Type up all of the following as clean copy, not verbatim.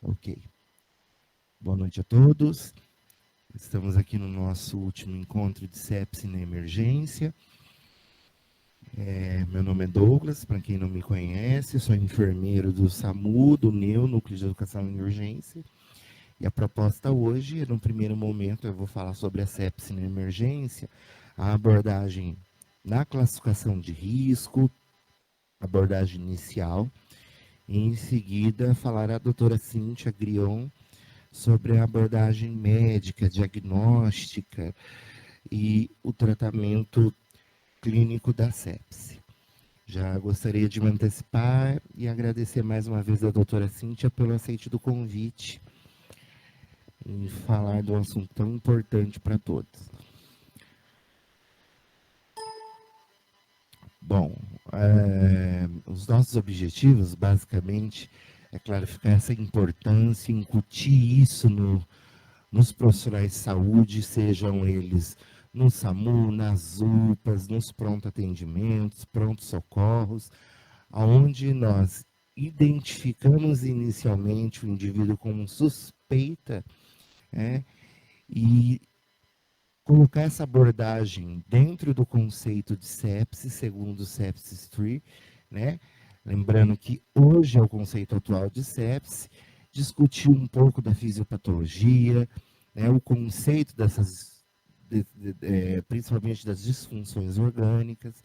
Ok. Boa noite a todos. Estamos aqui no nosso último encontro de sepse na emergência. Meu nome é Douglas, para quem não me conhece, sou enfermeiro do SAMU, do NEU, Núcleo de Educação em Urgência. E a proposta hoje, no primeiro momento, eu vou falar sobre a sepse na emergência, a abordagem na classificação de risco, abordagem inicial. E em seguida, falará a doutora Cíntia Grion sobre a abordagem médica, diagnóstica e o tratamento clínico da sepse. Já gostaria de me antecipar e agradecer mais uma vez a doutora Cíntia pelo aceite do convite em falar de um assunto tão importante para todos. Bom, os nossos objetivos, basicamente, é clarificar essa importância, incutir isso nos profissionais de saúde, sejam eles no SAMU, nas UPAs, nos pronto-atendimentos, pronto-socorros, onde nós identificamos inicialmente o indivíduo como suspeita, e colocar essa abordagem dentro do conceito de sepsis, segundo o Sepsis Tree, né? Lembrando que hoje é o conceito atual de sepsis, discutir um pouco da fisiopatologia, né? O conceito dessas, principalmente das disfunções orgânicas,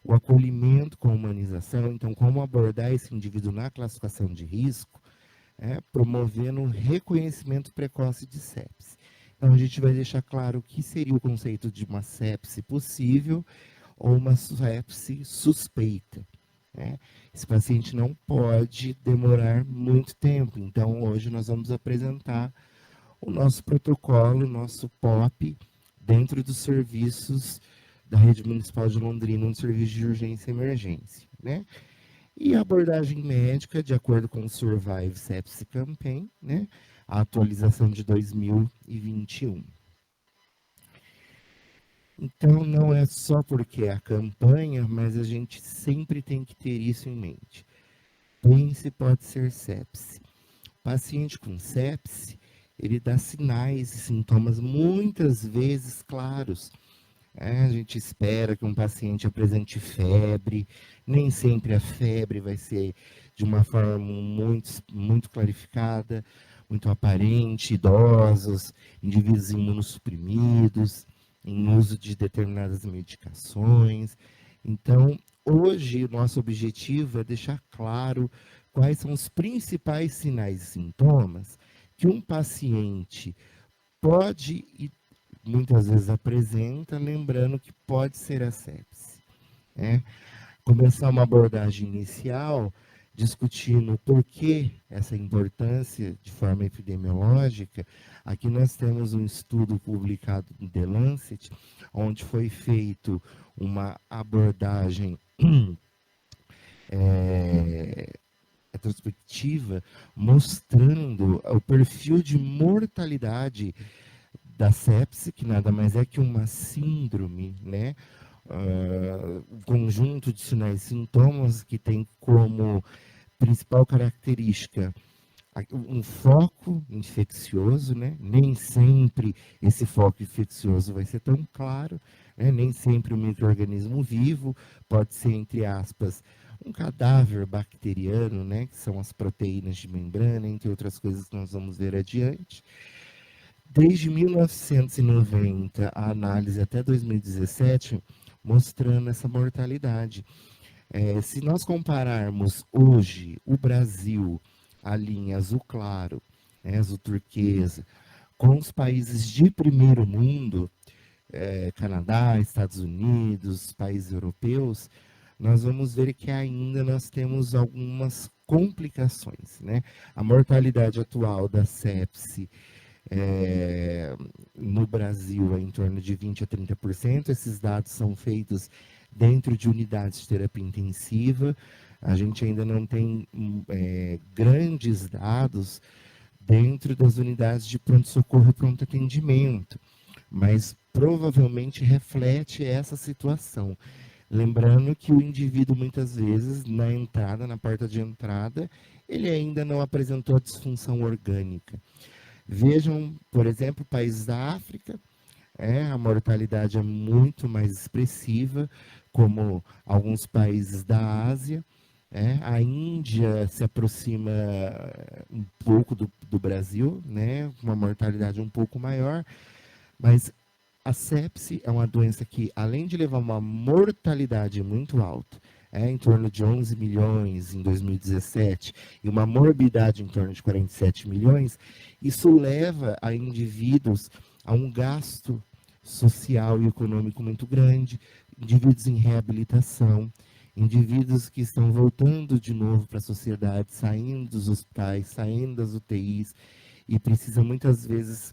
o acolhimento com a humanização, então como abordar esse indivíduo na classificação de risco, promovendo o reconhecimento precoce de sepsis. Então, a gente vai deixar claro o que seria o conceito de uma sepse possível ou uma sepse suspeita. Esse paciente não pode demorar muito tempo. Então, hoje nós vamos apresentar o nosso protocolo, o nosso POP, dentro dos serviços da Rede Municipal de Londrina, no serviço de urgência e emergência. E a abordagem médica, de acordo com o Survive Sepsis Campaign, a atualização de 2021. Então, não é só porque é a campanha, mas a gente sempre tem que ter isso em mente. Pense pode ser sepse. O paciente com sepse, ele dá sinais e sintomas muitas vezes claros. A gente espera que um paciente apresente febre, nem sempre a febre vai ser de uma forma muito clarificada, muito aparente, idosos, indivíduos imunossuprimidos, em uso de determinadas medicações. Então, hoje, o nosso objetivo é deixar claro quais são os principais sinais e sintomas que um paciente pode e muitas vezes apresenta, lembrando que pode ser a sepse. Começar uma abordagem inicial, discutindo por que essa importância de forma epidemiológica. Aqui nós temos um estudo publicado no The Lancet, onde foi feito uma abordagem retrospectiva, mostrando o perfil de mortalidade da sepse, que nada mais é que uma síndrome, um conjunto de sinais e sintomas que tem como principal característica um foco infeccioso, Nem sempre esse foco infeccioso vai ser tão claro, Nem sempre um micro-organismo vivo, pode ser, entre aspas, um cadáver bacteriano, Que são as proteínas de membrana, entre outras coisas que nós vamos ver adiante. Desde 1990, a análise até 2017, mostrando essa mortalidade. Se nós compararmos hoje o Brasil, a linha azul claro, azul turquesa, com os países de primeiro mundo, Canadá, Estados Unidos, países europeus, nós vamos ver que ainda nós temos algumas complicações. A mortalidade atual da sepse no Brasil é em torno de 20% a 30%. Esses dados são feitos dentro de unidades de terapia intensiva. A gente ainda não tem grandes dados dentro das unidades de pronto-socorro e pronto-atendimento, mas provavelmente reflete essa situação. Lembrando que o indivíduo, muitas vezes, na porta de entrada, ele ainda não apresentou a disfunção orgânica. Vejam, por exemplo, países da África, a mortalidade é muito mais expressiva, como alguns países da Ásia. A Índia se aproxima um pouco do Brasil, uma mortalidade um pouco maior, mas a sepse é uma doença que, além de levar uma mortalidade muito alta, em torno de 11 milhões em 2017, e uma morbidade em torno de 47 milhões, isso leva a indivíduos a um gasto social e econômico muito grande, indivíduos em reabilitação, indivíduos que estão voltando de novo para a sociedade, saindo dos hospitais, saindo das UTIs, e precisam muitas vezes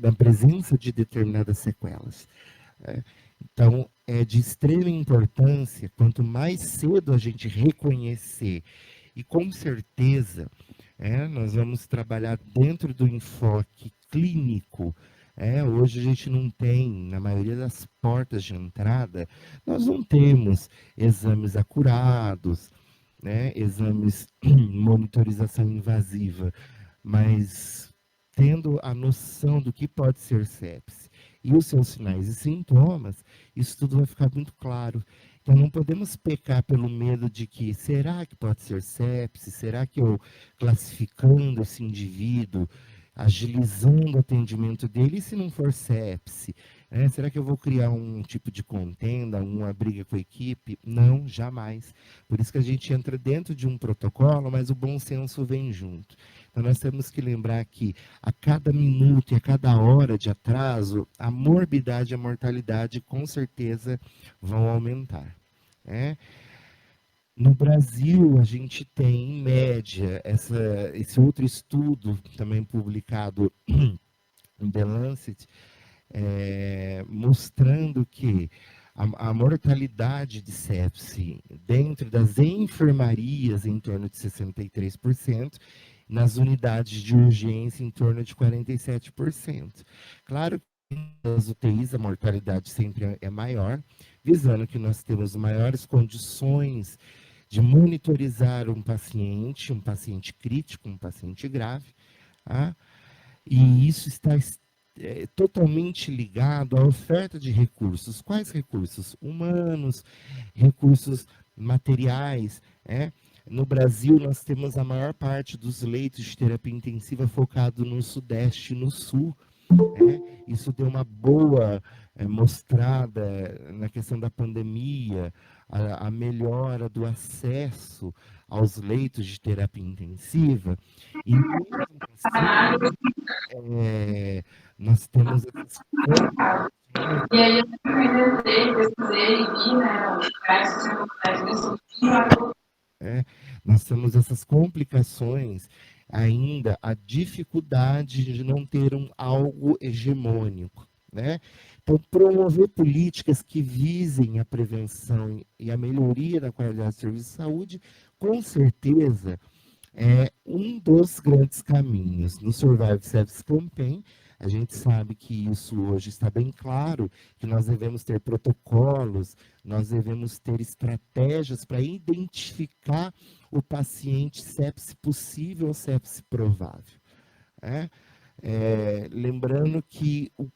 da presença de determinadas sequelas. Então, é de extrema importância, quanto mais cedo a gente reconhecer, e com certeza, nós vamos trabalhar dentro do enfoque clínico. Hoje a gente não tem, na maioria das portas de entrada, nós não temos exames acurados, exames monitorização invasiva, mas tendo a noção do que pode ser sepse e os seus sinais e sintomas, isso tudo vai ficar muito claro. Então, não podemos pecar pelo medo de que, será que pode ser sepse? Será que eu, classificando esse indivíduo, agilizando o atendimento dele, e se não for sepse? Será que eu vou criar um tipo de contenda, uma briga com a equipe? Não, jamais. Por isso que a gente entra dentro de um protocolo, mas o bom senso vem junto. Então, nós temos que lembrar que a cada minuto e a cada hora de atraso, a morbidade e a mortalidade com certeza vão aumentar. No Brasil, a gente tem, em média, esse outro estudo, também publicado em The Lancet, mostrando que a mortalidade de sepse dentro das enfermarias em torno de 63%, nas unidades de urgência em torno de 47%. Claro que nas UTIs a mortalidade sempre é maior, visando que nós temos maiores condições de monitorizar um paciente crítico, um paciente grave, e isso está totalmente ligado à oferta de recursos. Quais recursos? Humanos, recursos materiais. No Brasil, nós temos a maior parte dos leitos de terapia intensiva focado no Sudeste e no Sul. Isso deu uma boa mostrada na questão da pandemia, a melhora do acesso aos leitos de terapia intensiva. E mesmo assim, nós temos essas complicações. E aí eu pesquisei e vi, né, nós temos essas complicações, ainda a dificuldade de não ter algo hegemônico. Então, promover políticas que visem a prevenção e a melhoria da qualidade do serviço de saúde, com certeza, é um dos grandes caminhos. No Survive Sepsis Campaign, a gente sabe que isso hoje está bem claro, que nós devemos ter protocolos, nós devemos ter estratégias para identificar o paciente sepse possível ou sepse provável. Lembrando que o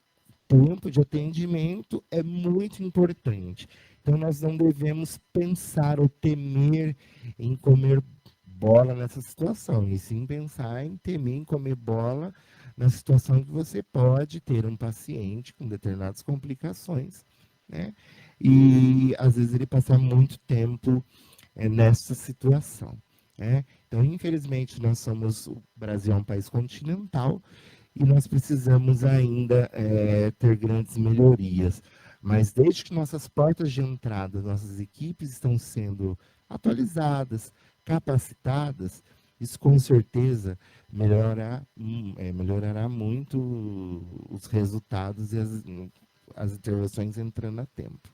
tempo de atendimento é muito importante. Então, nós não devemos pensar ou temer em comer bola nessa situação, e sim pensar em temer em comer bola na situação que você pode ter um paciente com determinadas complicações, e às vezes ele passar muito tempo nessa situação. Então, infelizmente, o Brasil é um país continental e nós precisamos ainda ter grandes melhorias. Mas desde que nossas portas de entrada, nossas equipes estão sendo atualizadas, capacitadas, isso com certeza melhorará muito os resultados e as intervenções entrando a tempo.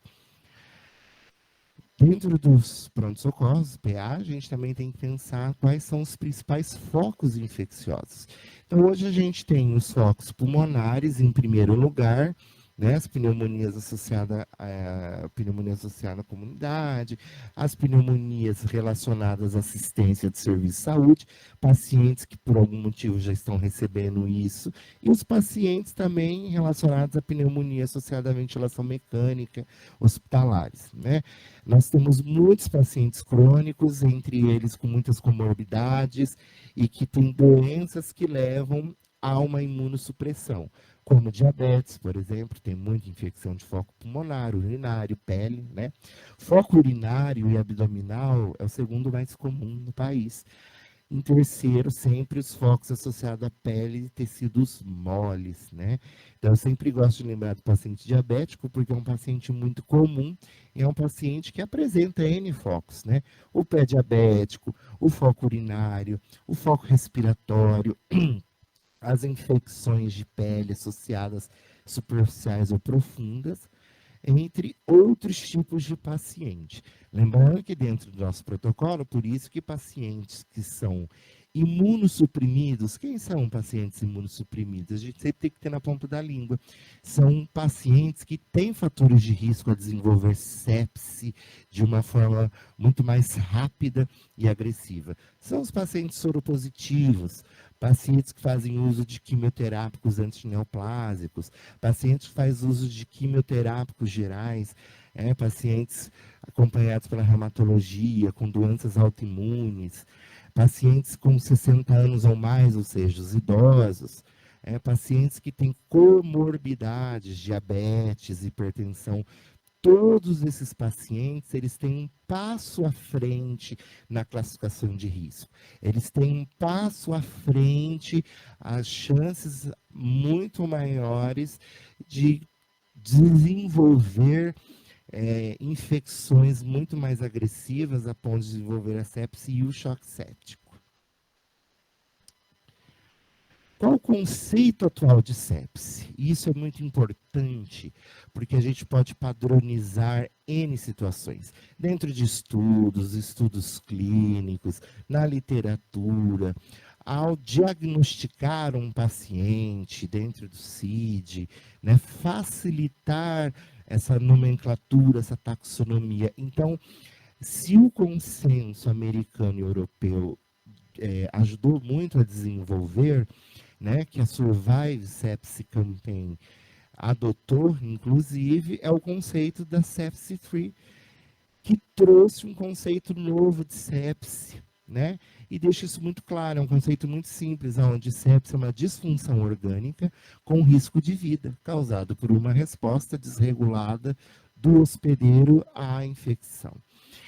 Dentro dos pronto-socorros, PA, a gente também tem que pensar quais são os principais focos infecciosos. Então, hoje a gente tem os focos pulmonares em primeiro lugar, né? As pneumonias associadas à pneumonia associada à comunidade, as pneumonias relacionadas à assistência de serviço de saúde, pacientes que por algum motivo já estão recebendo isso, e os pacientes também relacionados à pneumonia associada à ventilação mecânica hospitalares, né? Nós temos muitos pacientes crônicos, entre eles com muitas comorbidades e que têm doenças que levam a uma imunossupressão, como diabetes, por exemplo, tem muita infecção de foco pulmonar, urinário, pele, né? Foco urinário e abdominal é o segundo mais comum no país. Em terceiro, sempre os focos associados à pele e tecidos moles, né? Então, eu sempre gosto de lembrar do paciente diabético, porque é um paciente muito comum e é um paciente que apresenta N focos, né? O pé diabético, o foco urinário, o foco respiratório, as infecções de pele associadas superficiais ou profundas, entre outros tipos de paciente. Lembrando que dentro do nosso protocolo, por isso que pacientes que são imunossuprimidos, quem são pacientes imunossuprimidos? A gente sempre tem que ter na ponta da língua. São pacientes que têm fatores de risco a desenvolver sepse de uma forma muito mais rápida e agressiva. São os pacientes soropositivos, pacientes que fazem uso de quimioterápicos antineoplásicos, pacientes que fazem uso de quimioterápicos gerais, pacientes acompanhados pela reumatologia, com doenças autoimunes, pacientes com 60 anos ou mais, ou seja, os idosos, pacientes que têm comorbidades, diabetes, hipertensão. Todos esses pacientes, eles têm um passo à frente na classificação de risco. Eles têm um passo à frente, as chances muito maiores de desenvolver infecções muito mais agressivas a ponto de desenvolver a sepse e o choque séptico. Qual o conceito atual de sepse? Isso é muito importante, porque a gente pode padronizar N situações. Dentro de estudos clínicos, na literatura, ao diagnosticar um paciente dentro do CID, né, facilitar essa nomenclatura, essa taxonomia. Então, se o consenso americano e europeu ajudou muito a desenvolver, né, que a Survive Sepsis Campaign adotou, inclusive, é o conceito da Sepsis Free, que trouxe um conceito novo de sepse, né? E deixa isso muito claro, é um conceito muito simples, onde sepse é uma disfunção orgânica com risco de vida, causado por uma resposta desregulada do hospedeiro à infecção.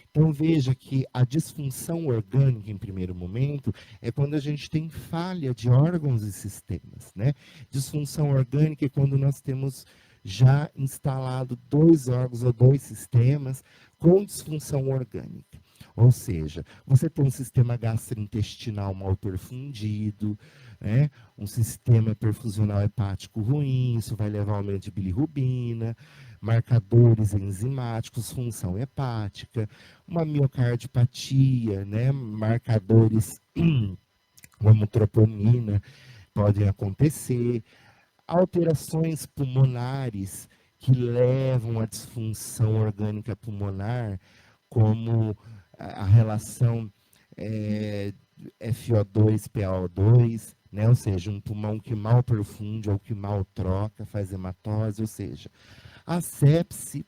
Então veja que a disfunção orgânica, em primeiro momento, é quando a gente tem falha de órgãos e sistemas, né? Disfunção orgânica é quando nós temos já instalado 2 órgãos ou 2 sistemas com disfunção orgânica. Ou seja, você tem um sistema gastrointestinal mal perfundido, né? Um sistema perfusional hepático ruim, isso vai levar ao aumento de bilirrubina, marcadores enzimáticos, função hepática, uma miocardiopatia, né? Marcadores como troponina podem acontecer, alterações pulmonares que levam à disfunção orgânica pulmonar, como a relação FO2-PaO2, né? Ou seja, um pulmão que mal perfunde ou que mal troca, faz hematose, ou seja, a sepse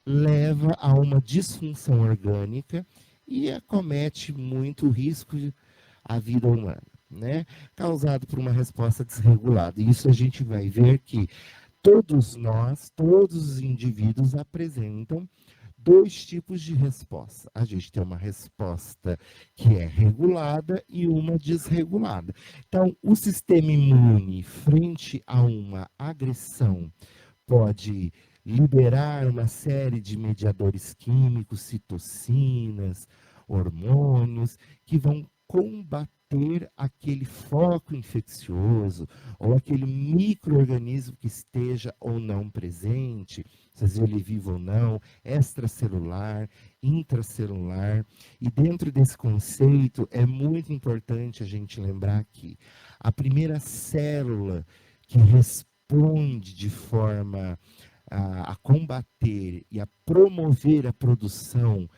leva a uma disfunção orgânica e acomete muito o risco à vida humana, né? Causado por uma resposta desregulada. E isso a gente vai ver que todos nós, todos os indivíduos apresentam 2 tipos de resposta. A gente tem uma resposta que é regulada e uma desregulada. Então, o sistema imune, frente a uma agressão, pode liberar uma série de mediadores químicos, citocinas, hormônios, que vão combater aquele foco infeccioso ou aquele micro-organismo que esteja ou não presente, seja ele vivo ou não, extracelular, intracelular. E dentro desse conceito é muito importante a gente lembrar que a primeira célula que responde responde de forma a combater e a promover a produção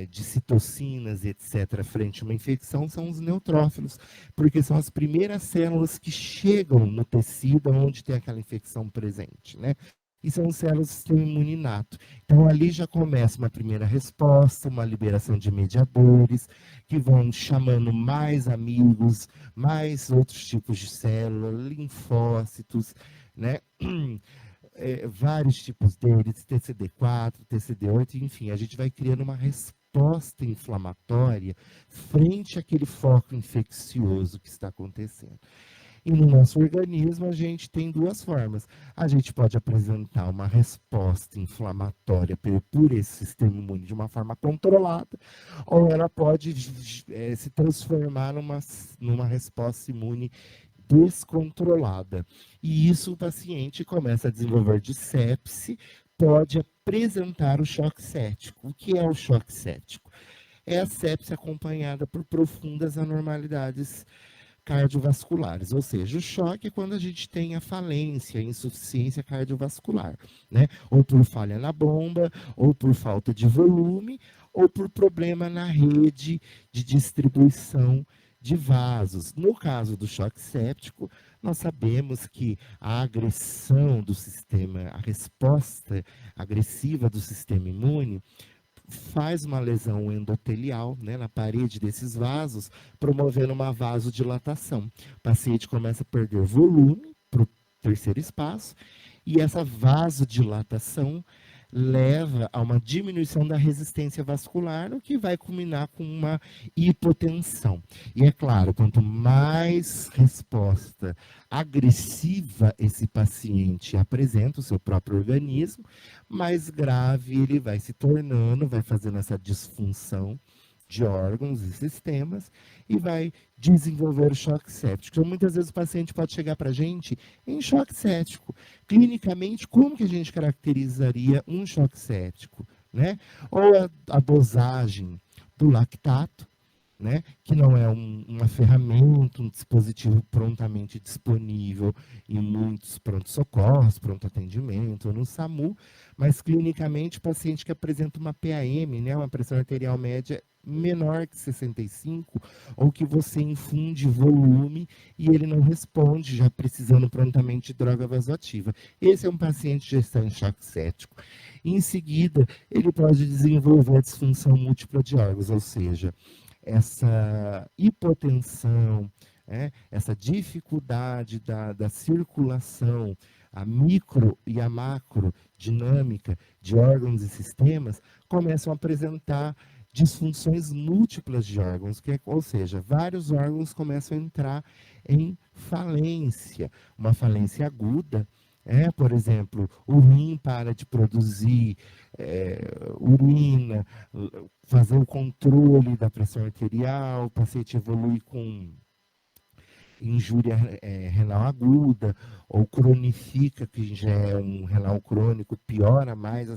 de citocinas, etc., frente a uma infecção, são os neutrófilos, porque são as primeiras células que chegam no tecido onde tem aquela infecção presente, né? E são células do sistema imune inato. Então, ali já começa uma primeira resposta, uma liberação de mediadores, que vão chamando mais amigos, mais outros tipos de células, linfócitos, né? Vários tipos deles, TCD4, TCD8, enfim, a gente vai criando uma resposta inflamatória frente àquele foco infeccioso que está acontecendo. E no nosso organismo, a gente tem duas formas. A gente pode apresentar uma resposta inflamatória por esse sistema imune de uma forma controlada, ou ela pode se transformar numa resposta imune descontrolada. E isso o paciente começa a desenvolver de sepse, pode apresentar o choque séptico. O que é o choque séptico? É a sepse acompanhada por profundas anormalidades cardiovasculares, ou seja, o choque é quando a gente tem a falência, a insuficiência cardiovascular, né? Ou por falha na bomba, ou por falta de volume, ou por problema na rede de distribuição de vasos. No caso do choque séptico, nós sabemos que a agressão do sistema, a resposta agressiva do sistema imune, faz uma lesão endotelial, né, na parede desses vasos, promovendo uma vasodilatação. O paciente começa a perder volume para o terceiro espaço, e essa vasodilatação leva a uma diminuição da resistência vascular, o que vai culminar com uma hipotensão. E é claro, quanto mais resposta agressiva esse paciente apresenta, o seu próprio organismo, mais grave ele vai se tornando, vai fazendo essa disfunção de órgãos e sistemas e vai desenvolver o choque séptico. Então, muitas vezes o paciente pode chegar para a gente em choque séptico. Clinicamente, como que a gente caracterizaria um choque séptico? Né? Ou a dosagem do lactato, né, que não é uma ferramenta, um dispositivo prontamente disponível em muitos pronto-socorros, pronto-atendimento, ou no SAMU, mas clinicamente o paciente que apresenta uma PAM, né, uma pressão arterial média menor que 65, ou que você infunde volume e ele não responde, já precisando prontamente de droga vasoativa. Esse é um paciente que já está em choque séptico. Em seguida, ele pode desenvolver a disfunção múltipla de órgãos, ou seja, essa hipotensão, essa dificuldade da circulação, a micro e a macro dinâmica de órgãos e sistemas, começam a apresentar disfunções múltiplas de órgãos, ou seja, vários órgãos começam a entrar em falência, uma falência aguda. Por exemplo, o rim para de produzir urina, fazer o controle da pressão arterial, o paciente evolui com injúria renal aguda, ou cronifica, que já é um renal crônico, piora mais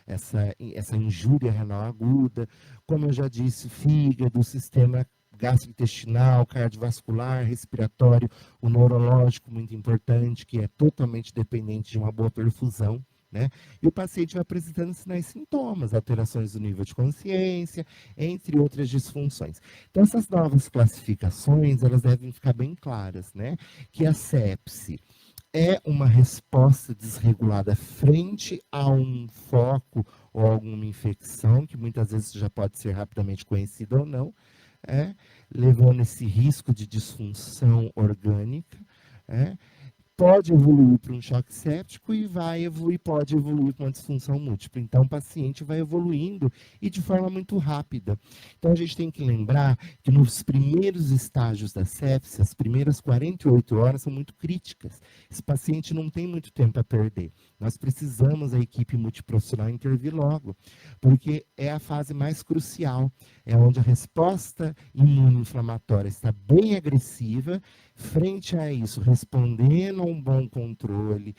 essa injúria renal aguda. Como eu já disse, fígado, sistema gastrointestinal, cardiovascular, respiratório, o neurológico, muito importante, que é totalmente dependente de uma boa perfusão. Né? E o paciente vai apresentando sinais e sintomas, alterações do nível de consciência, entre outras disfunções. Então, essas novas classificações, elas devem ficar bem claras, né? Que a sepse é uma resposta desregulada frente a um foco ou alguma infecção, que muitas vezes já pode ser rapidamente conhecida ou não, levando esse risco de disfunção orgânica, pode evoluir para um choque séptico e pode evoluir para uma disfunção múltipla. Então, o paciente vai evoluindo e de forma muito rápida. Então, a gente tem que lembrar que nos primeiros estágios da sepse, as primeiras 48 horas são muito críticas. Esse paciente não tem muito tempo a perder. Nós precisamos, a equipe multiprofissional, intervir logo, porque é a fase mais crucial, é onde a resposta imunoinflamatória está bem agressiva. Frente a isso, respondendo a um bom controle,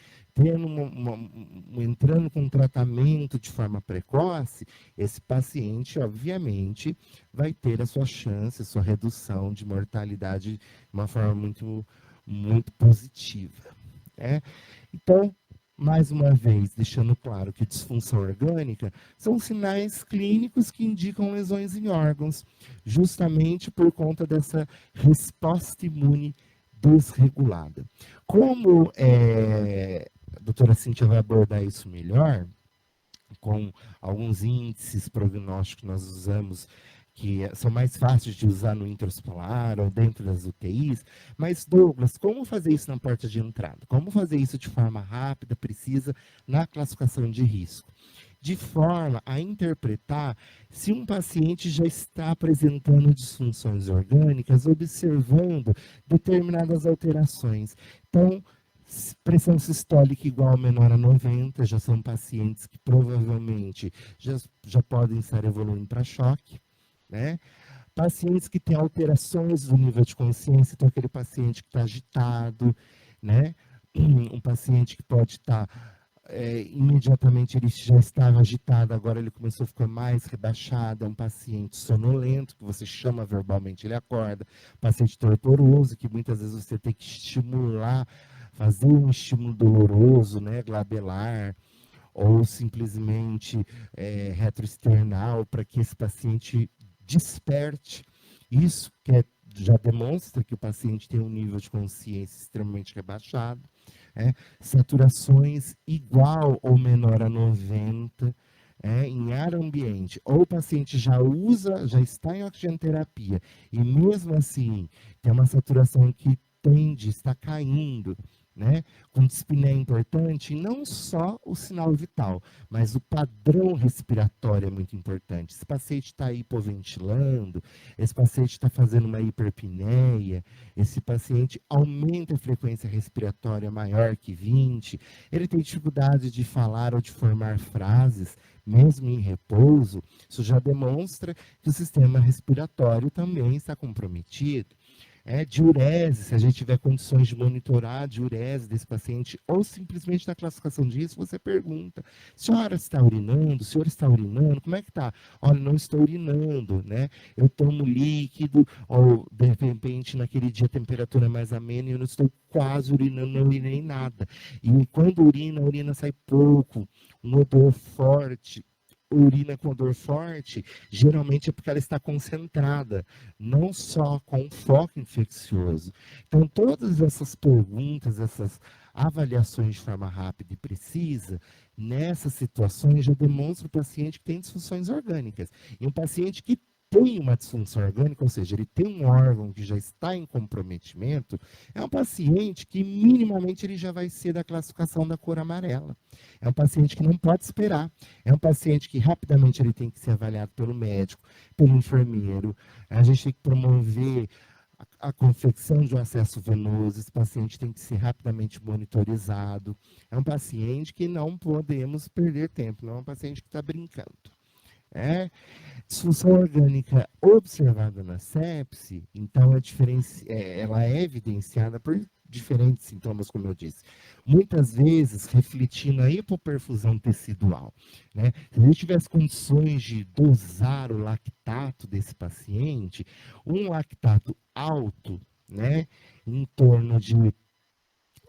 entrando com tratamento de forma precoce, esse paciente, obviamente, vai ter a sua chance, a sua redução de mortalidade de uma forma muito, muito positiva. né? Então, mais uma vez, deixando claro que disfunção orgânica são sinais clínicos que indicam lesões em órgãos, justamente por conta dessa resposta imune desregulada. Como a doutora Cíntia vai abordar isso melhor, com alguns índices prognósticos que nós usamos, que são mais fáceis de usar no intra-hospitalar ou dentro das UTIs. Mas, Douglas, como fazer isso na porta de entrada? Como fazer isso de forma rápida, precisa, na classificação de risco? De forma a interpretar se um paciente já está apresentando disfunções orgânicas, observando determinadas alterações. Então, pressão sistólica igual ou menor a 90, já são pacientes que provavelmente já podem estar evoluindo para choque, né? Pacientes que têm alterações do nível de consciência, então aquele paciente que está agitado, né? Um paciente que pode estar, imediatamente ele já estava agitado, agora ele começou a ficar mais rebaixado, é um paciente sonolento, que você chama verbalmente, ele acorda, paciente torporoso, que muitas vezes você tem que estimular, fazer um estímulo doloroso, né, glabelar, ou simplesmente retroesternal, para que esse paciente desperte. Isso já demonstra que o paciente tem um nível de consciência extremamente rebaixado, saturações igual ou menor a 90, em ar ambiente, ou o paciente já está em oxigenoterapia, e mesmo assim tem uma saturação que está caindo, né? Com dispneia importante, não só o sinal vital, mas o padrão respiratório é muito importante. Esse paciente está hipoventilando, esse paciente está fazendo uma hiperpneia, esse paciente aumenta a frequência respiratória maior que 20, ele tem dificuldade de falar ou de formar frases, mesmo em repouso, isso já demonstra que o sistema respiratório também está comprometido. Diurese, se a gente tiver condições de monitorar a diurese desse paciente, ou simplesmente na classificação de risco, você pergunta, senhora está urinando, o senhor está urinando, como é que está? Olha, não estou urinando, né? Eu tomo líquido, ou de repente naquele dia a temperatura é mais amena e eu não estou quase urinando, não urinei nada. E quando urina, a urina sai pouco, um odor forte, urina com odor forte, geralmente é porque ela está concentrada, não só com foco infeccioso. Então, todas essas perguntas, essas avaliações de forma rápida e precisa, nessas situações já demonstra o paciente que tem disfunções orgânicas. E um paciente que tem uma disfunção orgânica, ou seja, ele tem um órgão que já está em comprometimento, é um paciente que minimamente ele já vai ser da classificação da cor amarela. É um paciente que não pode esperar. É um paciente que rapidamente ele tem que ser avaliado pelo médico, pelo enfermeiro. A gente tem que promover a confecção de um acesso venoso. Esse paciente tem que ser rapidamente monitorizado. É um paciente que não podemos perder tempo, não é um paciente que está brincando. Disfunção orgânica observada na sepse, então ela é evidenciada por diferentes sintomas, como eu disse. Muitas vezes refletindo a hipoperfusão tecidual, né? Se a gente tivesse condições de dosar o lactato desse paciente, um lactato alto, né? Em torno de,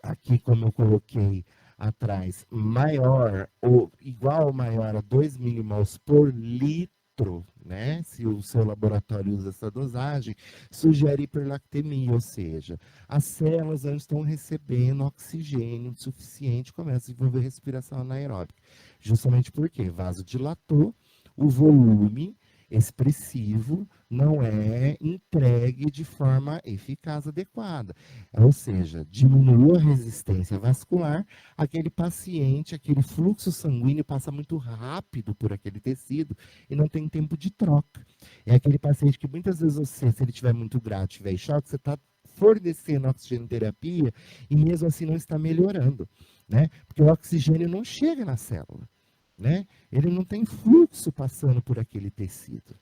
aqui como eu coloquei atrás, maior ou igual ou maior a 2 milimols por litro, né? Se o seu laboratório usa essa dosagem, sugere hiperlactemia, ou seja, as células não estão recebendo oxigênio suficiente, começa a desenvolver respiração anaeróbica. Justamente porque vasodilatou, o volume expressivo não é entregue de forma eficaz, adequada. Ou seja, diminuiu a resistência vascular, aquele paciente, aquele fluxo sanguíneo passa muito rápido por aquele tecido e não tem tempo de troca. É aquele paciente que muitas vezes você, se ele estiver muito grave, tiver em choque, você está fornecendo oxigenoterapia e mesmo assim não está melhorando, né? Porque o oxigênio não chega na célula, né? Ele não tem fluxo passando por aquele tecido.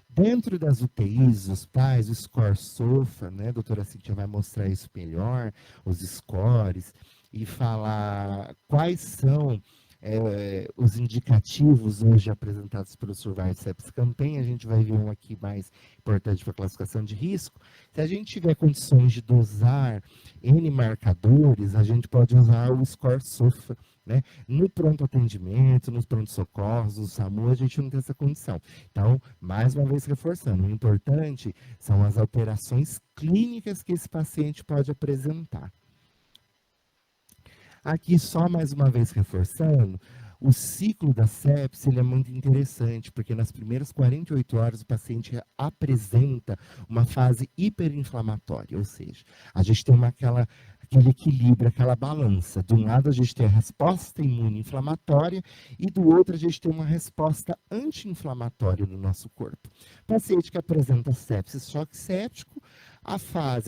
Dentro das UTIs, os pais, o score SOFA, né? A doutora Cíntia vai mostrar isso melhor, os scores, e falar quais são os indicativos hoje apresentados pelo Survival Sepsis Campaign, a gente vai ver um aqui mais importante para a classificação de risco. Se a gente tiver condições de dosar N marcadores, a gente pode usar o score SOFA, né? No pronto atendimento, nos pronto-socorros, no SAMU, a gente não tem essa condição. Então, mais uma vez reforçando, o importante são as alterações clínicas que esse paciente pode apresentar. Aqui, só mais uma vez reforçando, o ciclo da sepse ele é muito interessante, porque nas primeiras 48 horas o paciente apresenta uma fase hiperinflamatória, ou seja, a gente tem aquele equilíbrio, aquela balança. De um lado a gente tem a resposta imune inflamatória e do outro a gente tem uma resposta anti-inflamatória no nosso corpo. Paciente que apresenta sepsis, choque séptico, a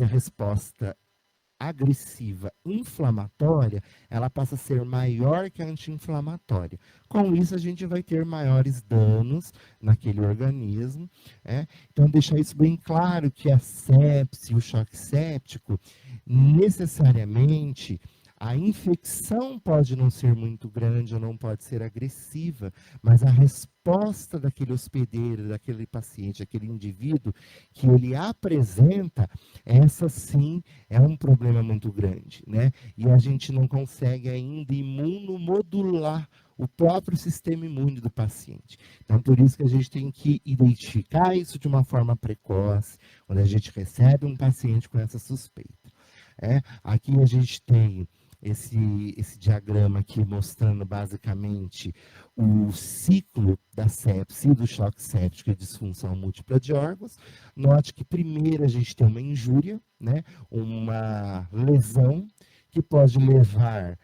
resposta agressiva inflamatória, ela passa a ser maior que a anti-inflamatória. Com isso, a gente vai ter maiores danos naquele organismo. Então, deixar isso bem claro que a sepse, o choque séptico, necessariamente, a infecção pode não ser muito grande ou não pode ser agressiva, mas a resposta daquele hospedeiro, daquele paciente, daquele indivíduo que ele apresenta, essa sim é um problema muito grande, né? E a gente não consegue ainda imunomodular o próprio sistema imune do paciente. Então, por isso que a gente tem que identificar isso de uma forma precoce, quando a gente recebe um paciente com essa suspeita. Aqui a gente tem esse diagrama aqui mostrando basicamente o ciclo da sepse, do choque séptico e disfunção múltipla de órgãos. Note que primeiro a gente tem uma injúria, né, uma lesão que pode levar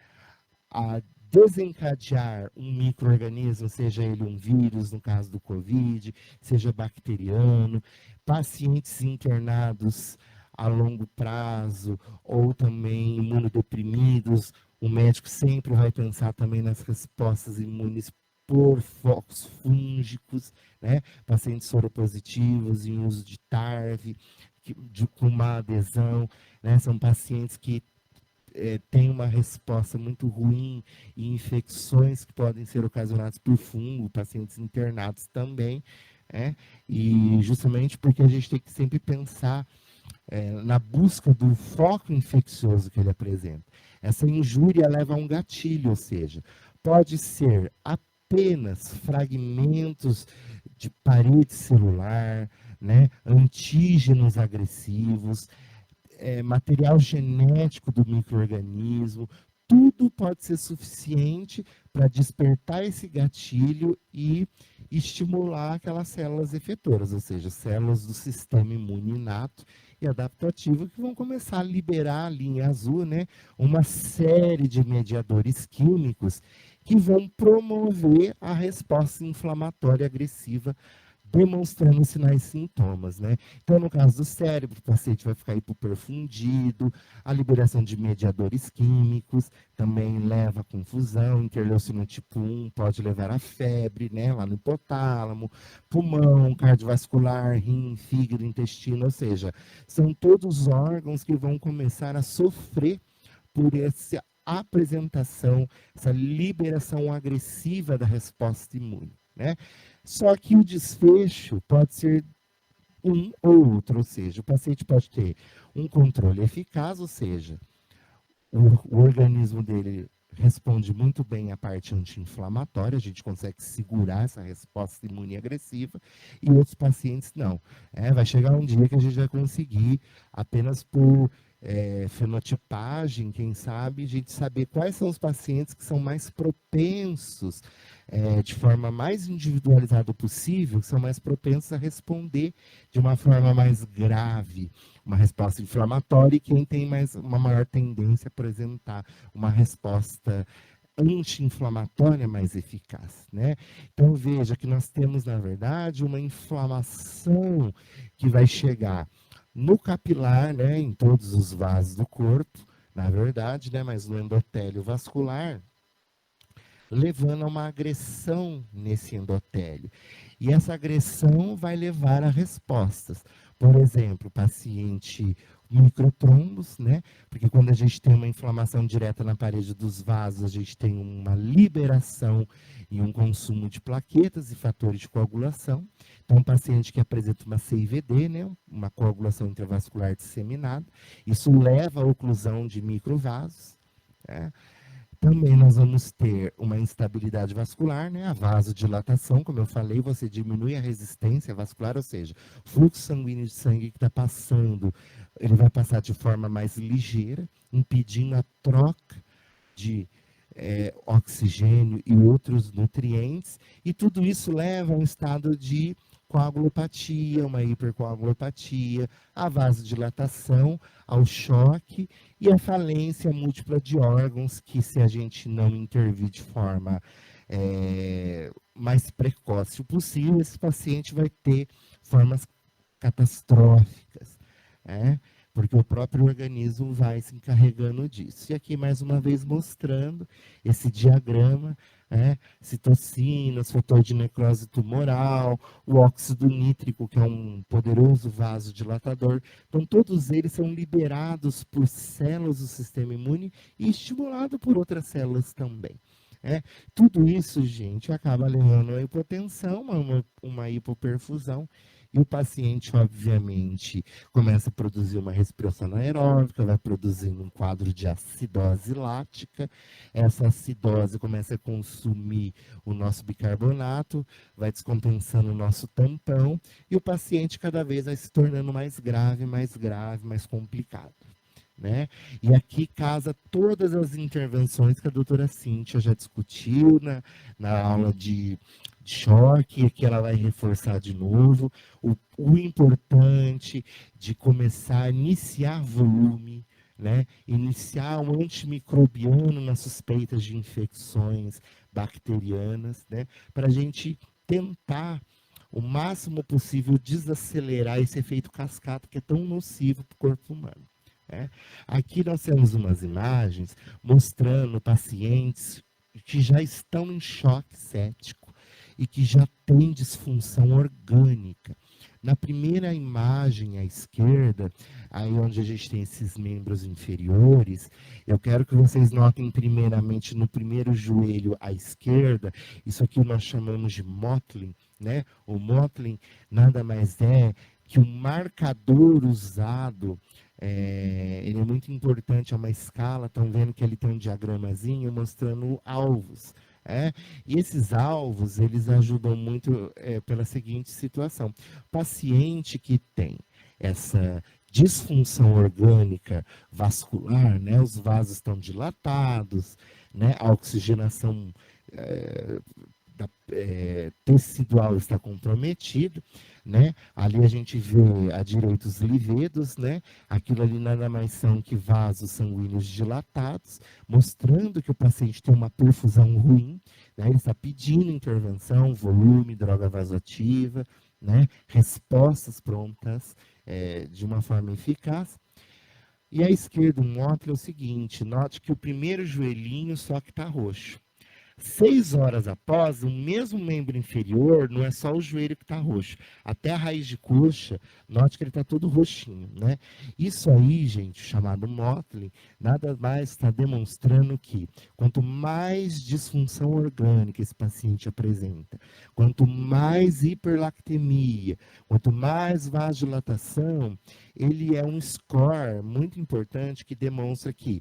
a desencadear um micro-organismo, seja ele um vírus, no caso do Covid, seja bacteriano, pacientes internados a longo prazo, ou também imunodeprimidos, o médico sempre vai pensar também nas respostas imunes por focos fúngicos, né? Pacientes soropositivos em uso de TARV, com má adesão, né? São pacientes que têm uma resposta muito ruim e infecções que podem ser ocasionadas por fungo, pacientes internados também, e justamente porque a gente tem que sempre pensar na busca do foco infeccioso que ele apresenta. Essa injúria leva a um gatilho, ou seja, pode ser apenas fragmentos de parede celular, né, antígenos agressivos, material genético do micro-organismo, tudo pode ser suficiente para despertar esse gatilho e estimular aquelas células efetoras, ou seja, células do sistema imune inato e adaptativo que vão começar a liberar ali em azul, né, uma série de mediadores químicos que vão promover a resposta inflamatória agressiva, demonstrando sinais e sintomas, né? Então, no caso do cérebro, o paciente vai ficar hipoperfundido, a liberação de mediadores químicos também leva a confusão, interleucina tipo 1 pode levar a febre, né? Lá no hipotálamo, pulmão, cardiovascular, rim, fígado, intestino, ou seja, são todos órgãos que vão começar a sofrer por essa apresentação, essa liberação agressiva da resposta imune, né? Só que o desfecho pode ser um ou outro, ou seja, o paciente pode ter um controle eficaz, ou seja, o organismo dele responde muito bem à parte anti-inflamatória, a gente consegue segurar essa resposta imune agressiva, e outros pacientes não. Vai chegar um dia que a gente vai conseguir, apenas por fenotipagem, quem sabe, a gente saber quais são os pacientes que são mais propensos, de forma mais individualizada possível, que são mais propensos a responder de uma forma mais grave, uma resposta inflamatória, e quem tem uma maior tendência a apresentar uma resposta anti-inflamatória mais eficaz, né? Então veja que nós temos, na verdade, uma inflamação que vai chegar no capilar, né, em todos os vasos do corpo, na verdade, né, mas no endotélio vascular, levando a uma agressão nesse endotélio. E essa agressão vai levar a respostas. Por exemplo, paciente microtrombos, né? Porque quando a gente tem uma inflamação direta na parede dos vasos, a gente tem uma liberação e um consumo de plaquetas e fatores de coagulação. Então, um paciente que apresenta uma CIVD, né, uma coagulação intravascular disseminada, isso leva à oclusão de microvasos, né? Também nós vamos ter uma instabilidade vascular, né? A vasodilatação, como eu falei, você diminui a resistência vascular, ou seja, o fluxo sanguíneo de sangue que está passando, ele vai passar de forma mais ligeira, impedindo a troca de oxigênio e outros nutrientes, e tudo isso leva a um estado de coagulopatia, uma hipercoagulopatia, a vasodilatação, ao choque e a falência múltipla de órgãos, que se a gente não intervir de forma mais precoce possível, esse paciente vai ter formas catastróficas, né? Porque o próprio organismo vai se encarregando disso. E aqui, mais uma vez, mostrando esse diagrama, citocinas, fator de necrose tumoral, o óxido nítrico, que é um poderoso vasodilatador. Então, todos eles são liberados por células do sistema imune e estimulados por outras células também. Tudo isso, gente, acaba levando a hipotensão, uma hipoperfusão, e o paciente, obviamente, começa a produzir uma respiração anaeróbica, vai produzindo um quadro de acidose lática. Essa acidose começa a consumir o nosso bicarbonato, vai descompensando o nosso tampão, e o paciente cada vez vai se tornando mais grave, mais complicado, né? E aqui casa todas as intervenções que a doutora Cíntia já discutiu na aula de choque, que ela vai reforçar de novo. O importante de começar a iniciar volume, né? Iniciar um antimicrobiano nas suspeitas de infecções bacterianas, né? Para a gente tentar o máximo possível desacelerar esse efeito cascata que é tão nocivo para o corpo humano. Aqui nós temos umas imagens mostrando pacientes que já estão em choque séptico e que já têm disfunção orgânica. Na primeira imagem à esquerda, aí onde a gente tem esses membros inferiores, eu quero que vocês notem primeiramente no primeiro joelho à esquerda, isso aqui nós chamamos de Mottling, né? O Mottling nada mais é que o marcador usado, ele é muito importante, é uma escala, estão vendo que ele tem um diagramazinho mostrando alvos. E esses alvos, eles ajudam muito pela seguinte situação. Paciente que tem essa disfunção orgânica vascular, né, os vasos estão dilatados, né, a oxigenação tecidual está comprometida, né? Ali a gente vê à direita os livedos, né? Aquilo ali nada mais são que vasos sanguíneos dilatados, mostrando que o paciente tem uma perfusão ruim, né? Ele está pedindo intervenção, volume, droga vasoativa, né? Respostas prontas de uma forma eficaz. E à esquerda, o Mottling é o seguinte, note que o primeiro joelhinho só que está roxo. 6 horas após, o mesmo membro inferior, não é só o joelho que está roxo, até a raiz de coxa, note que ele está todo roxinho, né? Isso aí, gente, chamado Mottling, nada mais está demonstrando que quanto mais disfunção orgânica esse paciente apresenta, quanto mais hiperlactemia, quanto mais vasodilatação, ele é um score muito importante que demonstra que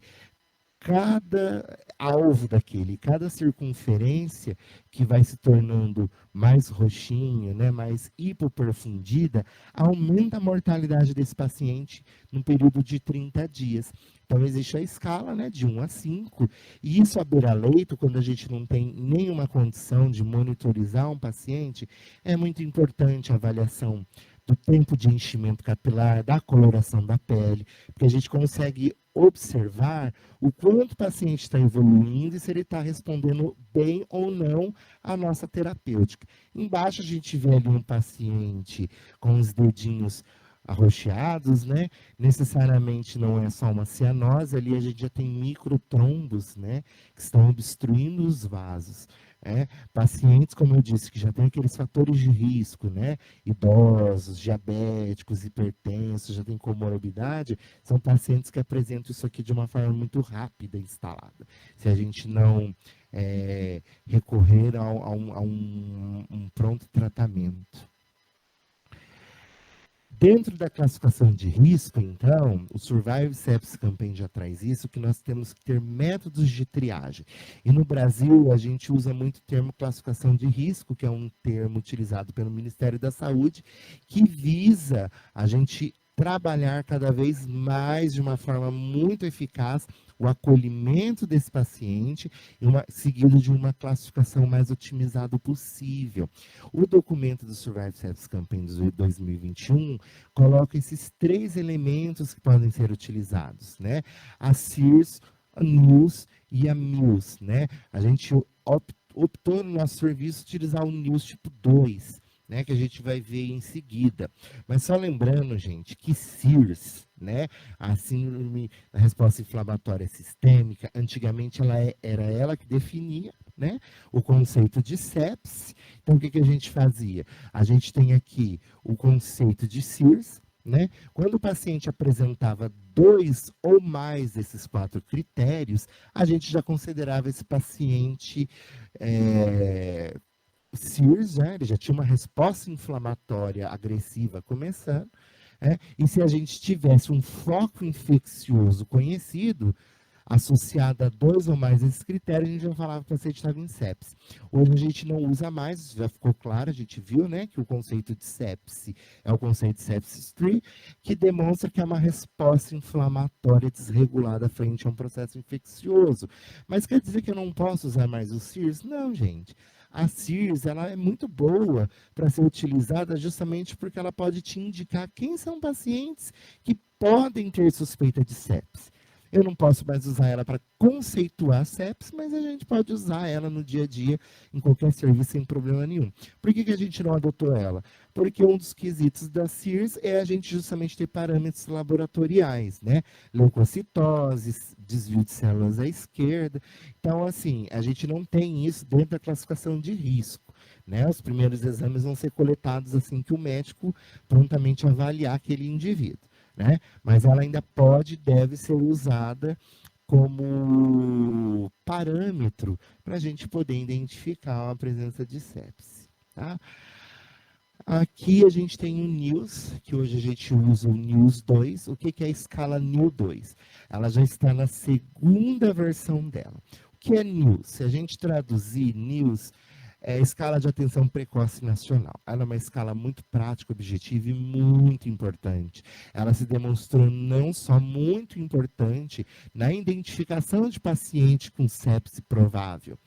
cada alvo daquele, cada circunferência que vai se tornando mais roxinha, né, mais hipoperfundida, aumenta a mortalidade desse paciente no período de 30 dias. Então, existe a escala, né, de 1 a 5, e isso à beira-leito, quando a gente não tem nenhuma condição de monitorizar um paciente, é muito importante a avaliação do tempo de enchimento capilar, da coloração da pele, porque a gente consegue observar o quanto o paciente está evoluindo e se ele está respondendo bem ou não à nossa terapêutica. Embaixo a gente vê ali um paciente com os dedinhos arroxeados, né? Necessariamente não é só uma cianose, ali a gente já tem microtrombos, né? Que estão obstruindo os vasos. Pacientes, como eu disse, que já têm aqueles fatores de risco, né? Idosos, diabéticos, hipertensos, já têm comorbidade, são pacientes que apresentam isso aqui de uma forma muito rápida instalada. Se a gente não recorrer a um pronto tratamento. Dentro da classificação de risco, então, o Survive Sepsis Campaign já traz isso, que nós temos que ter métodos de triagem. E no Brasil, a gente usa muito o termo classificação de risco, que é um termo utilizado pelo Ministério da Saúde, que visa a gente trabalhar cada vez mais de uma forma muito eficaz o acolhimento desse paciente, seguido de uma classificação mais otimizada possível. O documento do Survive Sepsis Campaign de 2021 coloca esses 3 elementos que podem ser utilizados, né? A CIRS, a NILS e a MILS, né? A gente optou no nosso serviço utilizar o NILS tipo 2, né, que a gente vai ver em seguida. Mas só lembrando, gente, que CIRS, né, a síndrome da resposta inflamatória sistêmica, antigamente era ela que definia, né, o conceito de sepsis. Então, o que a gente fazia? A gente tem aqui o conceito de CIRS, né? Quando o paciente apresentava 2 ou mais desses 4 critérios, a gente já considerava esse paciente CIRS, né? Ele já tinha uma resposta inflamatória agressiva começando, e se a gente tivesse um foco infeccioso conhecido, associado a 2 ou mais desses critérios, a gente já falava que o paciente estava em sepse. Hoje a gente não usa mais, já ficou claro, a gente viu, né, que o conceito de sepse é o conceito de sepsis 3, que demonstra que é uma resposta inflamatória desregulada frente a um processo infeccioso. Mas quer dizer que eu não posso usar mais o CIRS? Não, gente. A CIRS, ela é muito boa para ser utilizada justamente porque ela pode te indicar quem são pacientes que podem ter suspeita de sepse. Eu não posso mais usar ela para conceituar sepsis, mas a gente pode usar ela no dia a dia, em qualquer serviço, sem problema nenhum. Por que a gente não adotou ela? Porque um dos quesitos da CIRS é a gente justamente ter parâmetros laboratoriais, né? Leucocitose, desvio de células à esquerda. Então, assim, a gente não tem isso dentro da classificação de risco, né? Os primeiros exames vão ser coletados assim que o médico prontamente avaliar aquele indivíduo, né? Mas ela ainda pode e deve ser usada como parâmetro para a gente poder identificar a presença de sepse, tá? Aqui a gente tem o NILS, que hoje a gente usa o NILS 2. O que é a escala NIL 2? Ela já está na segunda versão dela. O que é NILS? Se a gente traduzir NILS, é a escala de atenção precoce nacional. Ela é uma escala muito prática, objetiva e muito importante. Ela se demonstrou não só muito importante na identificação de paciente com sepse provável,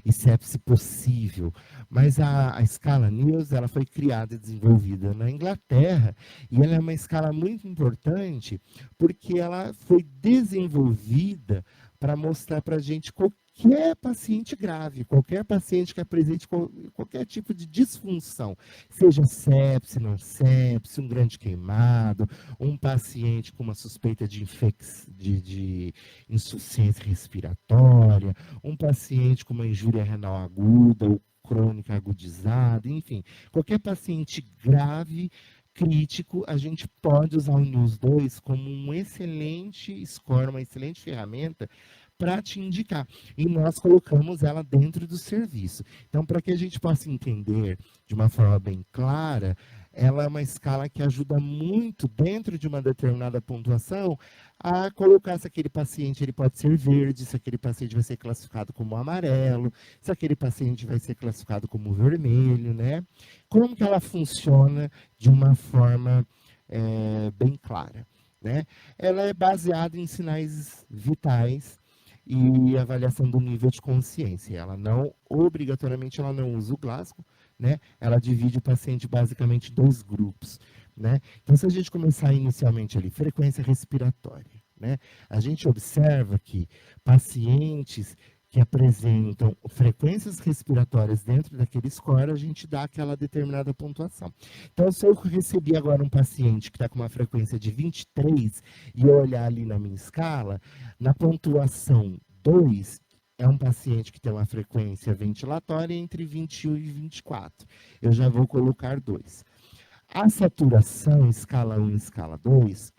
e sepse possível, mas a escala NILS, ela foi criada e desenvolvida na Inglaterra, e ela é uma escala muito importante porque ela foi desenvolvida para mostrar para a gente qualquer paciente grave, qualquer paciente que apresente qualquer tipo de disfunção, seja sepse, não sepse, um grande queimado, um paciente com uma suspeita de insuficiência respiratória, um paciente com uma injúria renal aguda ou crônica agudizada, enfim, qualquer paciente grave, crítico, a gente pode usar o NILS 2 como um excelente score, uma excelente ferramenta para te indicar. E nós colocamos ela dentro do serviço. Então, para que a gente possa entender de uma forma bem clara, ela é uma escala que ajuda muito, dentro de uma determinada pontuação, a colocar se aquele paciente ele pode ser verde, se aquele paciente vai ser classificado como amarelo, se aquele paciente vai ser classificado como vermelho, né? Como que ela funciona de uma forma bem clara, né? Ela é baseada em sinais vitais e avaliação do nível de consciência. Ela não, obrigatoriamente, ela não usa o Glasgow, né? Ela divide o paciente basicamente em 2 grupos, né? Então, se a gente começar inicialmente ali, frequência respiratória, né? A gente observa que pacientes que apresentam frequências respiratórias dentro daquele score, a gente dá aquela determinada pontuação. Então, se eu recebi agora um paciente que está com uma frequência de 23 e eu olhar ali na minha escala, na pontuação 2, é um paciente que tem uma frequência ventilatória entre 21 e 24. Eu já vou colocar 2. A saturação, escala 1 e escala 2,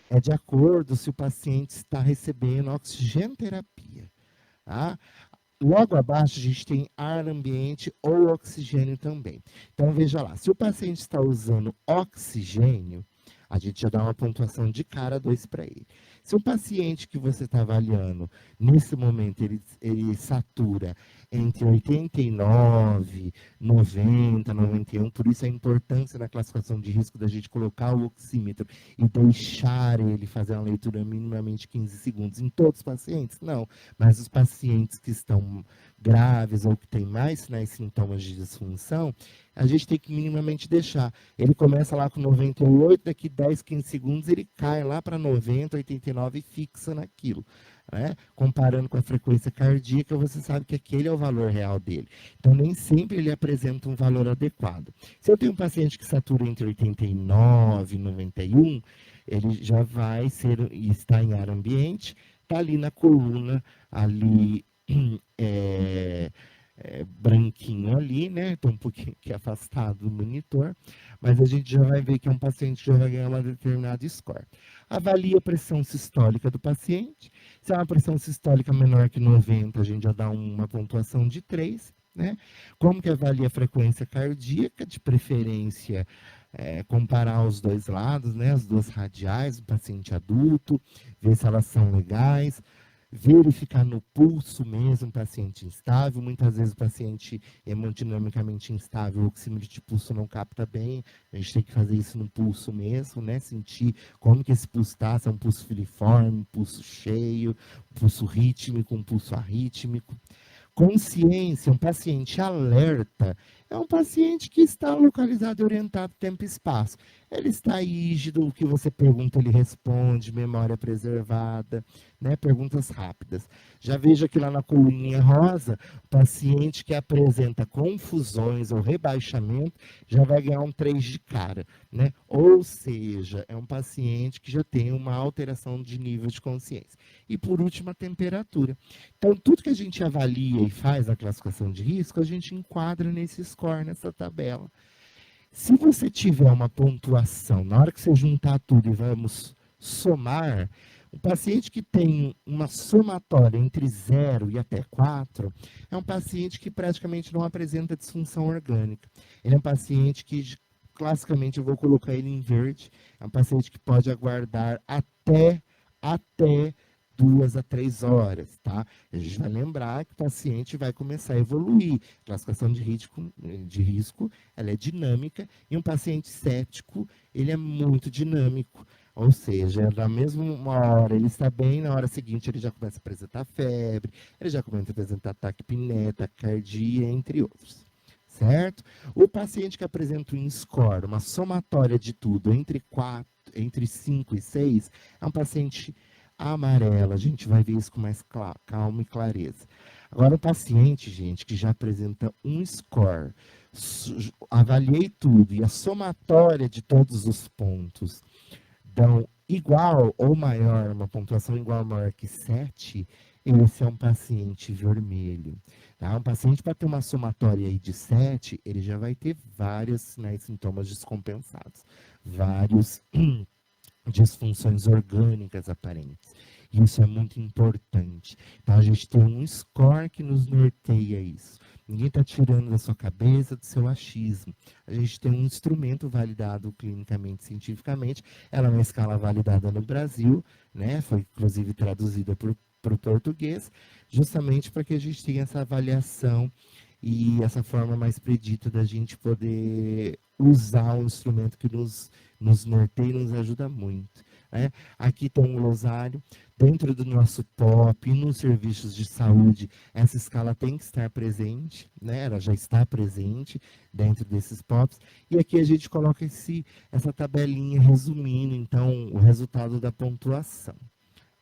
é de acordo se o paciente está recebendo oxigenoterapia. Tá? Logo abaixo, a gente tem ar ambiente ou oxigênio também. Então, veja lá, se o paciente está usando oxigênio, a gente já dá uma pontuação de cara 2 para ele. Se o paciente que você está avaliando, nesse momento, ele satura entre 89, 90, 91, por isso a importância na classificação de risco da gente colocar o oxímetro e deixar ele fazer uma leitura minimamente 15 segundos. Em todos os pacientes? Não, mas os pacientes que estão graves ou que têm mais sinais e sintomas de disfunção, a gente tem que minimamente deixar. Ele começa lá com 98, daqui 10, 15 segundos ele cai lá para 90, 89 e fixa naquilo. Né? Comparando com a frequência cardíaca, você sabe que aquele é o valor real dele. Então, nem sempre ele apresenta um valor adequado. Se eu tenho um paciente que satura entre 89 e 91, ele já vai está em ar ambiente, está ali na coluna, ali branquinho ali, né? Estou um pouquinho aqui afastado do monitor, mas a gente já vai ver que é um paciente que já vai ganhar uma determinada score. Avalia a pressão sistólica do paciente. Se é uma pressão sistólica menor que 90, a gente já dá uma pontuação de 3, né? Como que avalia a frequência cardíaca, de preferência, comparar os dois lados, né? As duas radiais do paciente adulto, ver se elas são legais, verificar no pulso mesmo, paciente instável. Muitas vezes o paciente hemodinamicamente instável, o oxímetro de pulso não capta bem, a gente tem que fazer isso no pulso mesmo, né? Sentir como que esse pulso está, se é um pulso filiforme, pulso cheio, pulso rítmico, um pulso arrítmico. Consciência, um paciente alerta, é um paciente que está localizado e orientado tempo e espaço. Ele está rígido, o que você pergunta ele responde, memória preservada, né? Perguntas rápidas. Já vejo aqui lá na coluninha rosa, o paciente que apresenta confusões ou rebaixamento já vai ganhar um 3 de cara, né? Ou seja, é um paciente que já tem uma alteração de nível de consciência. E por último, a temperatura. Então, tudo que a gente avalia e faz a classificação de risco, a gente enquadra nesse score, nessa tabela. Se você tiver uma pontuação, na hora que você juntar tudo e vamos somar, o paciente que tem uma somatória entre 0 e até 4 é um paciente que praticamente não apresenta disfunção orgânica. Ele é um paciente que, classicamente, eu vou colocar ele em verde, é um paciente que pode aguardar até 2 a 3 horas, tá? A gente vai lembrar que o paciente vai começar a evoluir. Classificação de risco, ela é dinâmica, e um paciente séptico, ele é muito dinâmico. Ou seja, na mesma hora ele está bem, na hora seguinte ele já começa a apresentar febre, ele já começa a apresentar taquipneia, taquicardia, entre outros. Certo? O paciente que apresenta um score, uma somatória de tudo, entre 5 e 6, é um paciente amarelo. A gente vai ver isso com mais calma e clareza. Agora, o paciente, gente, que já apresenta um score, avaliei tudo, e a somatória de todos os pontos dão igual ou maior, uma pontuação igual ou maior que 7, esse é um paciente vermelho. Tá? Um paciente, para ter uma somatória aí de 7, ele já vai ter vários sinais e sintomas descompensados, vários disfunções orgânicas aparentes. Isso é muito importante. Então, a gente tem um score que nos norteia isso. Ninguém está tirando da sua cabeça, do seu achismo. A gente tem um instrumento validado clinicamente, cientificamente. Ela é uma escala validada no Brasil, né? Foi, inclusive, traduzida para o português, justamente para que a gente tenha essa avaliação e essa forma mais predita da gente poder usar um instrumento que nos norteia e nos ajuda muito. Né? Aqui tem um glossário, dentro do nosso POP e nos serviços de saúde, essa escala tem que estar presente, né? Ela já está presente dentro desses POPs, e aqui a gente coloca essa tabelinha resumindo, então, o resultado da pontuação.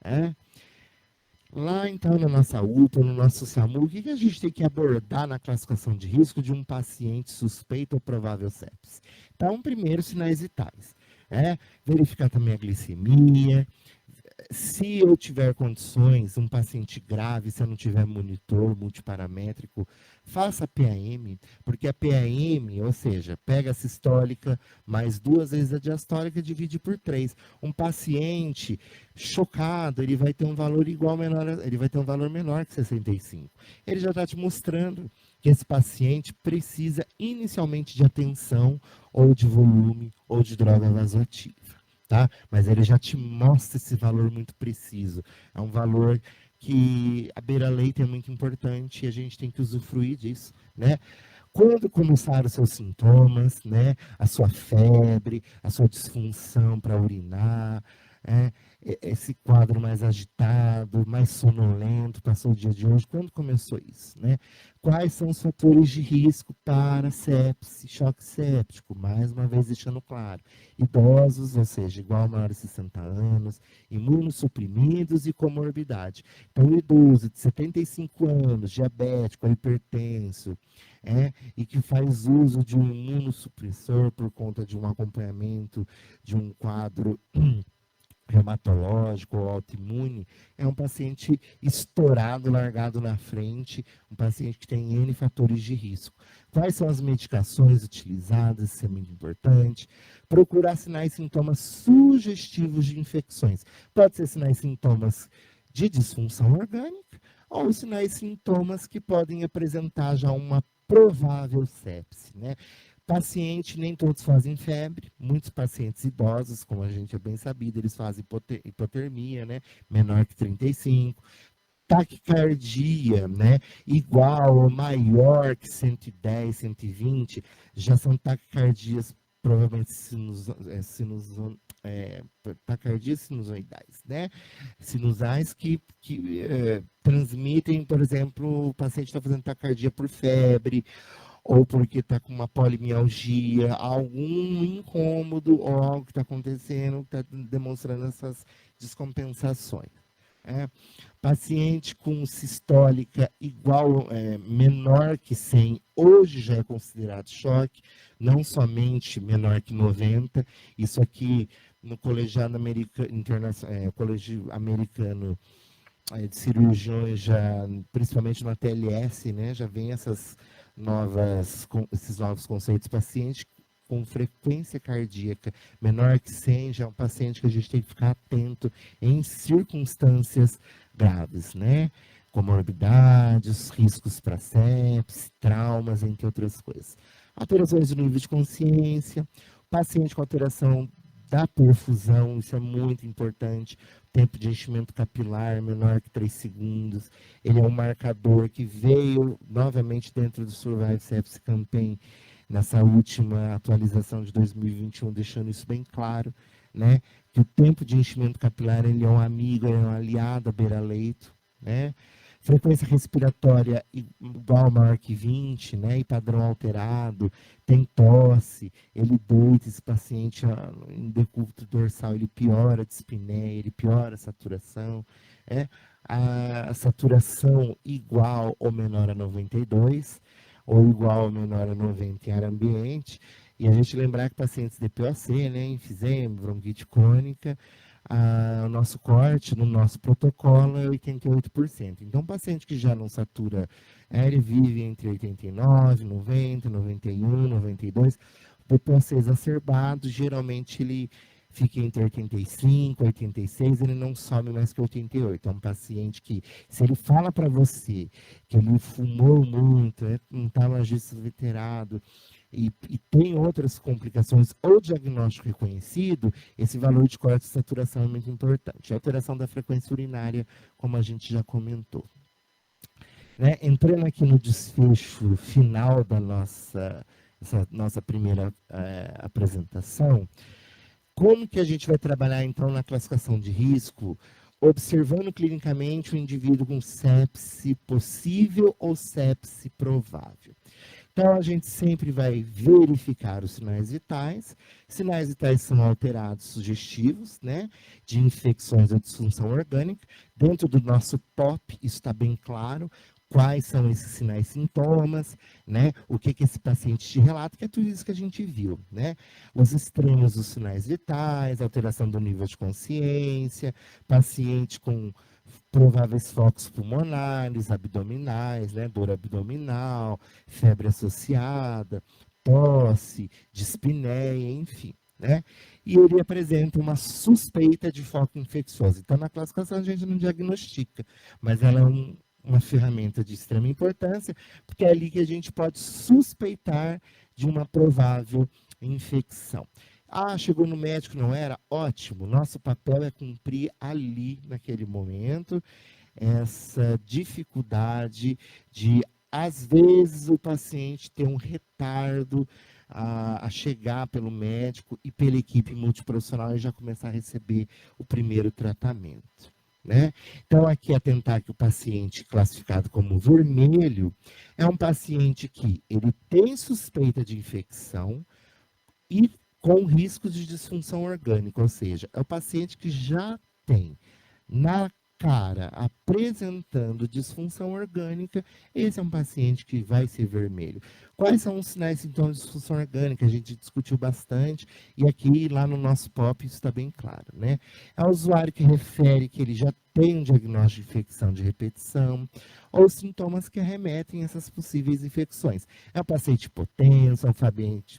Né? Lá, então, na nossa UPA, no nosso SAMU, o que a gente tem que abordar na classificação de risco de um paciente suspeito ou provável sepsis? Então, primeiro, sinais vitais. Verificar também a glicemia, Se eu tiver condições, um paciente grave, se eu não tiver monitor multiparamétrico, faça a PAM, porque a PAM, ou seja, pega a sistólica mais 2 vezes a diastólica, divide por 3. Um paciente chocado, ele vai ter um valor igual menor, ele vai ter um valor menor que 65. Ele já está te mostrando que esse paciente precisa inicialmente de atenção, ou de volume, ou de droga vasoativa. Tá? Mas ele já te mostra esse valor muito preciso. É um valor que a beira-leite é muito importante e a gente tem que usufruir disso, né? Quando começar os seus sintomas, né? A sua febre, a sua disfunção para urinar, esse quadro mais agitado, mais sonolento, passou o dia de hoje, quando começou isso, né? Quais são os fatores de risco para sepse, choque séptico? Mais uma vez deixando claro, idosos, ou seja, igual a maior de 60 anos, imunossuprimidos e comorbidade. Então, o idoso de 75 anos, diabético, hipertenso, e que faz uso de um imunossupressor por conta de um acompanhamento de um quadro reumatológico ou autoimune, é um paciente estourado, largado na frente, um paciente que tem N fatores de risco. Quais são as medicações utilizadas? Isso é muito importante. Procurar sinais e sintomas sugestivos de infecções. Pode ser sinais e sintomas de disfunção orgânica ou sinais e sintomas que podem apresentar já uma provável sepse, né? Paciente, nem todos fazem febre, muitos pacientes idosos, como a gente é bem sabido, eles fazem hipotermia, né, menor que 35, taquicardia, né, igual ou maior que 110, 120, já são taquicardias provavelmente taquicardias sinusoidais, né, sinusais que transmitem, por exemplo, o paciente está fazendo taquicardia por febre, ou porque está com uma polimialgia, algum incômodo ou algo que está acontecendo, está demonstrando essas descompensações. Paciente com sistólica igual, menor que 100, hoje já é considerado choque, não somente menor que 90, isso aqui no colegiado colégio americano de cirurgiões, já, principalmente no ATLS, né, já vem esses novos conceitos. Paciente com frequência cardíaca menor que 100 já é um paciente que a gente tem que ficar atento em circunstâncias graves, né? Comorbidades, riscos para sepse, traumas, entre outras coisas. Alterações do nível de consciência, paciente com alteração da perfusão, isso é muito importante. Tempo de enchimento capilar menor que 3 segundos. Ele é um marcador que veio novamente dentro do Survive Sepsis Campaign, nessa última atualização de 2021, deixando isso bem claro, né? Que o tempo de enchimento capilar, ele é um amigo, ele é um aliado à beira-leito, né? Frequência respiratória igual ou maior que 20, né? E padrão alterado, tem tosse, ele deita, esse paciente em decúbito dorsal, ele piora a dispneia, ele piora a saturação, a saturação igual ou menor a 92, ou igual ou menor a 90 em ar ambiente, e a gente lembrar que pacientes de POC, né, enfisema, bronquite crônica, o nosso corte no nosso protocolo é 88%. Então, paciente que já não satura, ele vive entre 89, 90, 91, 92, o POC exacerbado, geralmente ele fica entre 85, 86, ele não sobe mais que 88. É um paciente que, se ele fala para você que ele fumou muito, é um tabagista veterado, e tem outras complicações ou diagnóstico reconhecido, esse valor de corte de saturação é muito importante. A alteração da frequência urinária, como a gente já comentou. Né? Entrando aqui no desfecho final da nossa primeira apresentação, como que a gente vai trabalhar, então, na classificação de risco, observando clinicamente o indivíduo com sepse possível ou sepse provável? Então, a gente sempre vai verificar os sinais vitais. Sinais vitais são alterados sugestivos, né, de infecções ou disfunção orgânica. Dentro do nosso POP, isso está bem claro. quais são esses sinais e sintomas, né? O que esse paciente te relata, que é tudo isso que a gente viu, né? Os extremos dos sinais vitais, alteração do nível de consciência, paciente com prováveis focos pulmonares, abdominais, né? Dor abdominal, febre associada, tosse, dispneia, enfim, né? E ele apresenta uma suspeita de foco infeccioso. Então, na classificação a gente não diagnostica, mas ela é uma ferramenta de extrema importância, porque é ali que a gente pode suspeitar de uma provável infecção. Ah, chegou no médico, não era? Ótimo. Nosso papel é cumprir ali, naquele momento, essa dificuldade de, às vezes, o paciente ter um retardo a chegar pelo médico e pela equipe multiprofissional e já começar a receber o primeiro tratamento, né? Então, aqui atentar que o paciente classificado como vermelho é um paciente que ele tem suspeita de infecção e com risco de disfunção orgânica, ou seja, é o paciente que já tem na cara apresentando disfunção orgânica, esse é um paciente que vai ser vermelho. Quais são os sinais e sintomas de disfunção orgânica? A gente discutiu bastante e aqui lá no nosso POP isso está bem claro, né? É o usuário que refere que ele já tem um diagnóstico de infecção de repetição ou sintomas que remetem a essas possíveis infecções. É um paciente hipotenso,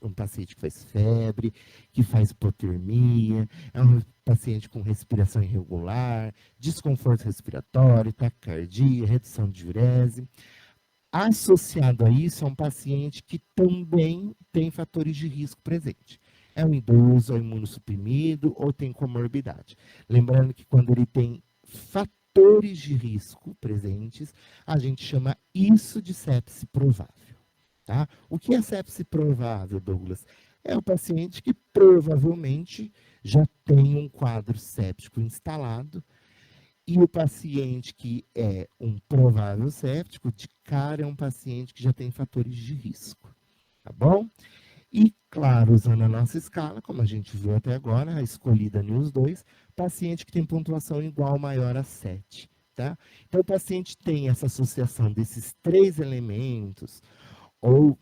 um paciente que faz febre, que faz hipotermia, é um paciente com respiração irregular, desconforto respiratório, taquicardia, redução de diurese. Associado a isso, é um paciente que também tem fatores de risco presente. É um idoso, é um imunossuprimido ou tem comorbidade. Lembrando que quando ele tem fatores de risco presentes, a gente chama isso de sepse provável. Tá? O que é sepse provável, Douglas? É o paciente que provavelmente já tem um quadro séptico instalado e o paciente que é um provável séptico, de cara é um paciente que já tem fatores de risco, tá bom? E, claro, usando a nossa escala, como a gente viu até agora, a escolhida nos dois, paciente que tem pontuação igual ou maior a 7, tá? Então, o paciente tem essa associação desses 3 elementos, ou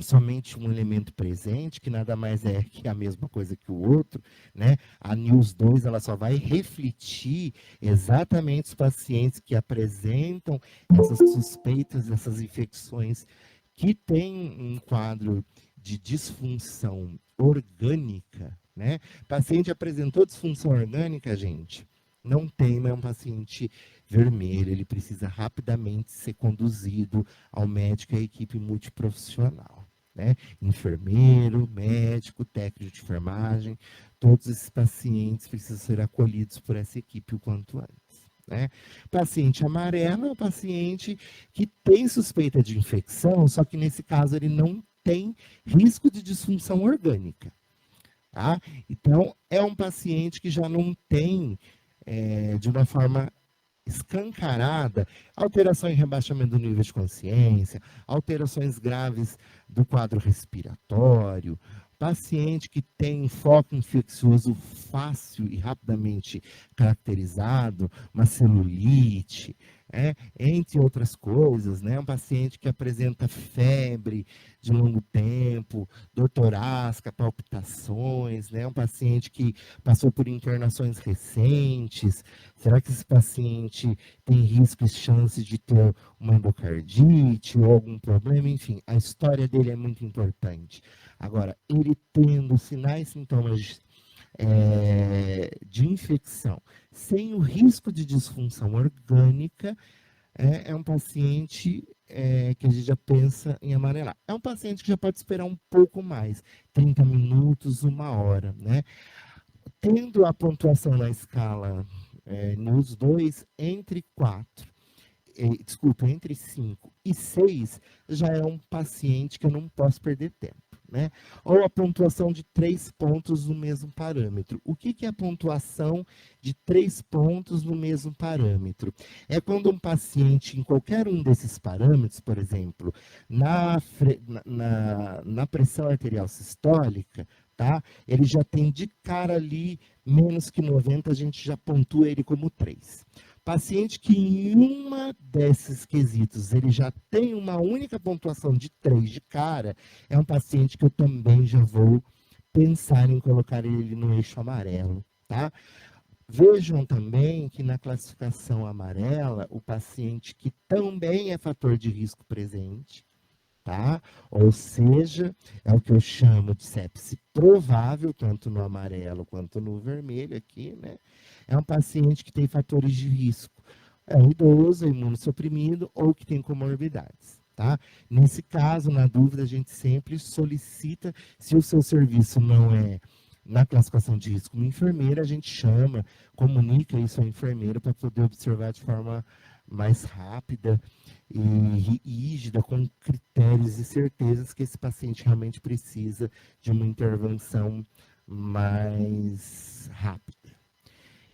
somente um elemento presente, que nada mais é que a mesma coisa que o outro, né? A NIOS 2 ela só vai refletir exatamente os pacientes que apresentam essas suspeitas, essas infecções que têm um quadro de disfunção orgânica, né? Paciente apresentou disfunção orgânica, gente, não tem, mas é um paciente vermelho, ele precisa rapidamente ser conduzido ao médico e à equipe multiprofissional, né? Enfermeiro, médico, técnico de enfermagem, todos esses pacientes precisam ser acolhidos por essa equipe o quanto antes, né? Paciente amarelo é o paciente que tem suspeita de infecção, só que nesse caso ele não tem risco de disfunção orgânica, tá? Então, é um paciente que já não tem, de uma forma escancarada, alteração em rebaixamento do nível de consciência, alterações graves do quadro respiratório, paciente que tem foco infeccioso fácil e rapidamente caracterizado, uma celulite, entre outras coisas, né? Um paciente que apresenta febre de longo tempo, dor torácica, palpitações, né? Um paciente que passou por internações recentes. Será que esse paciente tem risco e chance de ter uma endocardite ou algum problema? Enfim, a história dele é muito importante. Agora, ele tendo sinais e sintomas de infecção, sem o risco de disfunção orgânica, é um paciente que a gente já pensa em amarelar. É um paciente que já pode esperar um pouco mais, 30 minutos, 1 hora, né? Tendo a pontuação na escala nos dois, entre 5 e 6, já é um paciente que eu não posso perder tempo, né? Ou a pontuação de 3 pontos no mesmo parâmetro. O que é a pontuação de 3 pontos no mesmo parâmetro? É quando um paciente, em qualquer um desses parâmetros, por exemplo, na pressão arterial sistólica, tá? Ele já tem de cara ali menos que 90, a gente já pontua ele como 3. Paciente que em uma desses quesitos ele já tem uma única pontuação de 3 de cara, é um paciente que eu também já vou pensar em colocar ele no eixo amarelo, tá? Vejam também que na classificação amarela, o paciente que também é fator de risco presente, tá? Ou seja, é o que eu chamo de sepse provável, tanto no amarelo quanto no vermelho aqui, né? É um paciente que tem fatores de risco. É um idoso, imunossuprimido ou que tem comorbidades, tá? Nesse caso, na dúvida, a gente sempre solicita, se o seu serviço não é na classificação de risco como enfermeira, a gente chama, comunica isso à enfermeira para poder observar de forma mais rápida e rígida, com critérios e certezas que esse paciente realmente precisa de uma intervenção mais rápida.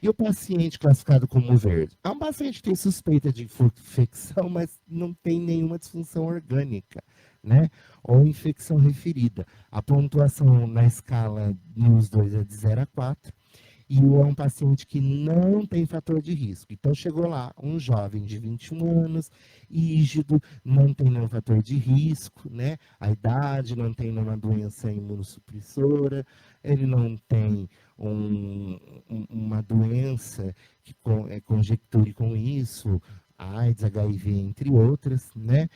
E o paciente classificado como verde? É um paciente que tem suspeita de infecção, mas não tem nenhuma disfunção orgânica, né? Ou infecção referida. A pontuação na escala NIOS-2 é de 0 a 4 e é um paciente que não tem fator de risco. Então, chegou lá um jovem de 21 anos, rígido, não tem nenhum fator de risco, né? A idade, não tem nenhuma doença imunossupressora, ele não tem uma doença que conjecture com isso, AIDS, HIV, entre outras, né?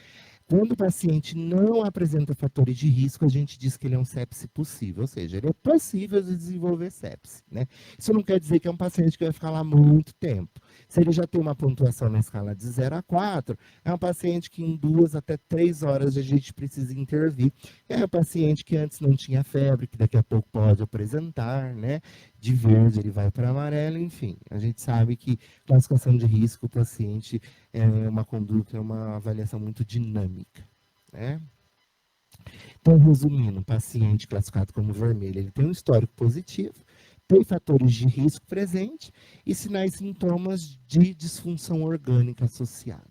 Quando o paciente não apresenta fatores de risco, a gente diz que ele é um sepse possível, ou seja, ele é possível de desenvolver sepse, né? Isso não quer dizer que é um paciente que vai ficar lá muito tempo. Se ele já tem uma pontuação na escala de 0 a 4, é um paciente que em 2 até 3 horas a gente precisa intervir. É um paciente que antes não tinha febre, que daqui a pouco pode apresentar, né? De verde ele vai para amarelo, enfim. A gente sabe que classificação de risco, o paciente é uma conduta, é uma avaliação muito dinâmica, né? Então, resumindo, o paciente classificado como vermelho, ele tem um histórico positivo, tem fatores de risco presente e sinais e sintomas de disfunção orgânica associada.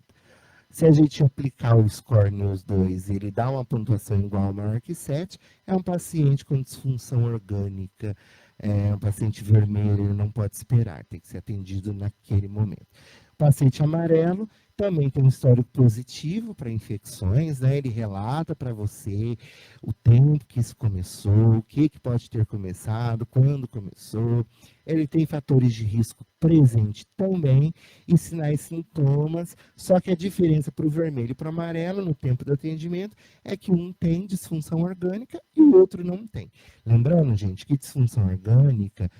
Se a gente aplicar o score nos dois e ele dá uma pontuação igual ou maior que 7, é um paciente com disfunção orgânica, é um paciente vermelho, ele não pode esperar, tem que ser atendido naquele momento. O paciente amarelo também tem um histórico positivo para infecções, né? Ele relata para você o tempo que isso começou, o que pode ter começado, quando começou. Ele tem fatores de risco presente também e sinais e sintomas, só que a diferença para o vermelho e para o amarelo no tempo do atendimento é que um tem disfunção orgânica e o outro não tem. Lembrando, gente, que disfunção orgânica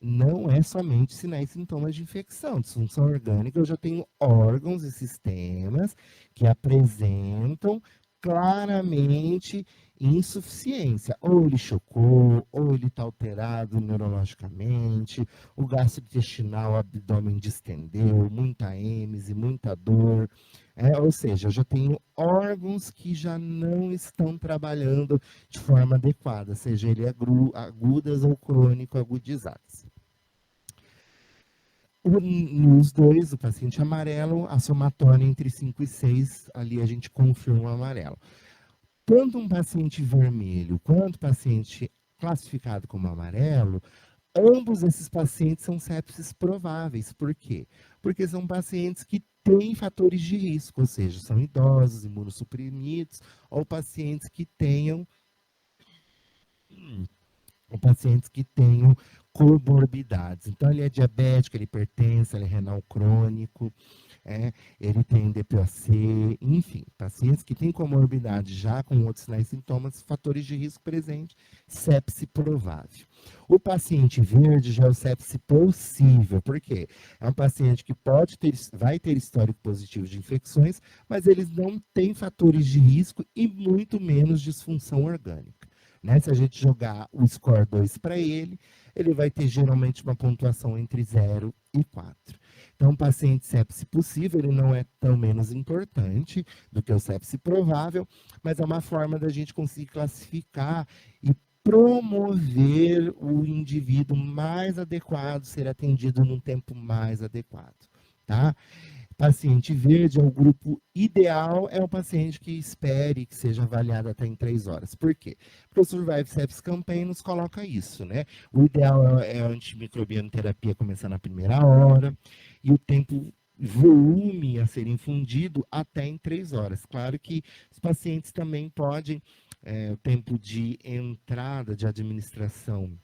não é somente sinais e sintomas de infecção. Disfunção orgânica, eu já tenho órgãos e sistemas que apresentam claramente insuficiência. Ou ele chocou, ou ele está alterado neurologicamente, o gastrointestinal, o abdômen distendeu, muita êmese, muita dor. Ou seja, eu já tenho órgãos que já não estão trabalhando de forma adequada, seja ele agudas ou crônico-agudizadas. Nos dois, o paciente amarelo, a somatória entre 5 e 6, ali a gente confirma o amarelo. Tanto um paciente vermelho quanto o paciente classificado como amarelo, ambos esses pacientes são sepses prováveis. Por quê? Porque são pacientes que têm fatores de risco, ou seja, são idosos, imunossuprimidos, ou pacientes que tenham comorbidades. Então, ele é diabético, ele é hipertenso, ele é renal crônico, ele tem DPOC, enfim, pacientes que têm comorbidade já com outros sinais e sintomas, fatores de risco presente, sepse provável. O paciente verde já é o sepse possível, por quê? É um paciente que vai ter histórico positivo de infecções, mas eles não têm fatores de risco e muito menos disfunção orgânica. Né? Se a gente jogar o score 2 para ele, ele vai ter geralmente uma pontuação entre 0 e 4. Então, o paciente sepse possível, ele não é tão menos importante do que o sepse provável, mas é uma forma da gente conseguir classificar e promover o indivíduo mais adequado, ser atendido num tempo mais adequado, tá? Paciente verde é o grupo ideal, é o paciente que espere que seja avaliado até em 3 horas. Por quê? Porque o Survive Sepsis Campaign nos coloca isso, né? O ideal é a antimicrobiana terapia começar na primeira hora, e o tempo volume a ser infundido até em 3 horas. Claro que os pacientes também podem, o tempo de entrada de administração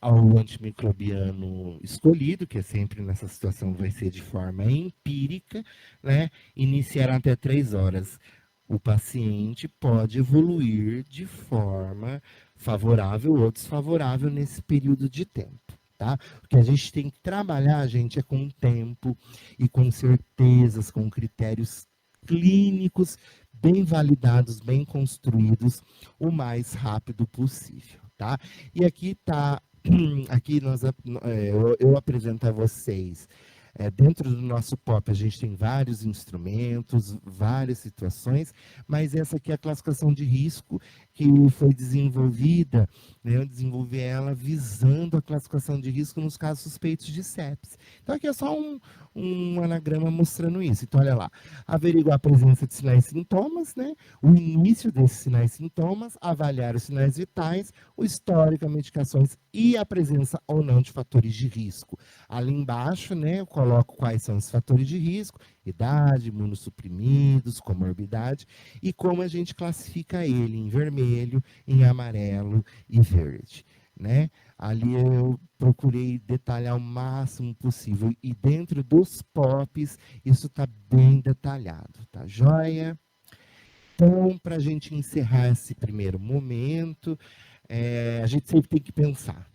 ao antimicrobiano escolhido, que é sempre nessa situação vai ser de forma empírica, né? Iniciar até 3 horas. O paciente pode evoluir de forma favorável ou desfavorável nesse período de tempo. Tá? O que a gente tem que trabalhar, gente, é com tempo e com certezas, com critérios clínicos bem validados, bem construídos, o mais rápido possível, tá? E aqui está aqui eu apresento a vocês. Dentro do nosso POP, a gente tem vários instrumentos, várias situações, mas essa aqui é a classificação de risco que foi desenvolvida, né, eu desenvolvi ela visando a classificação de risco nos casos suspeitos de sepsis. Então, aqui é só um anagrama mostrando isso. Então, olha lá, averiguar a presença de sinais e sintomas, né, o início desses sinais e sintomas, avaliar os sinais vitais, o histórico, medicações e a presença ou não de fatores de risco. Ali embaixo, né, eu coloco quais são os fatores de risco, idade, imunossuprimidos, comorbidade, e como a gente classifica ele em vermelho, em amarelo e verde, né? Ali eu procurei detalhar o máximo possível, e dentro dos POPs, isso está bem detalhado, tá joia? Então, para a gente encerrar esse primeiro momento, a gente sempre tem que pensar.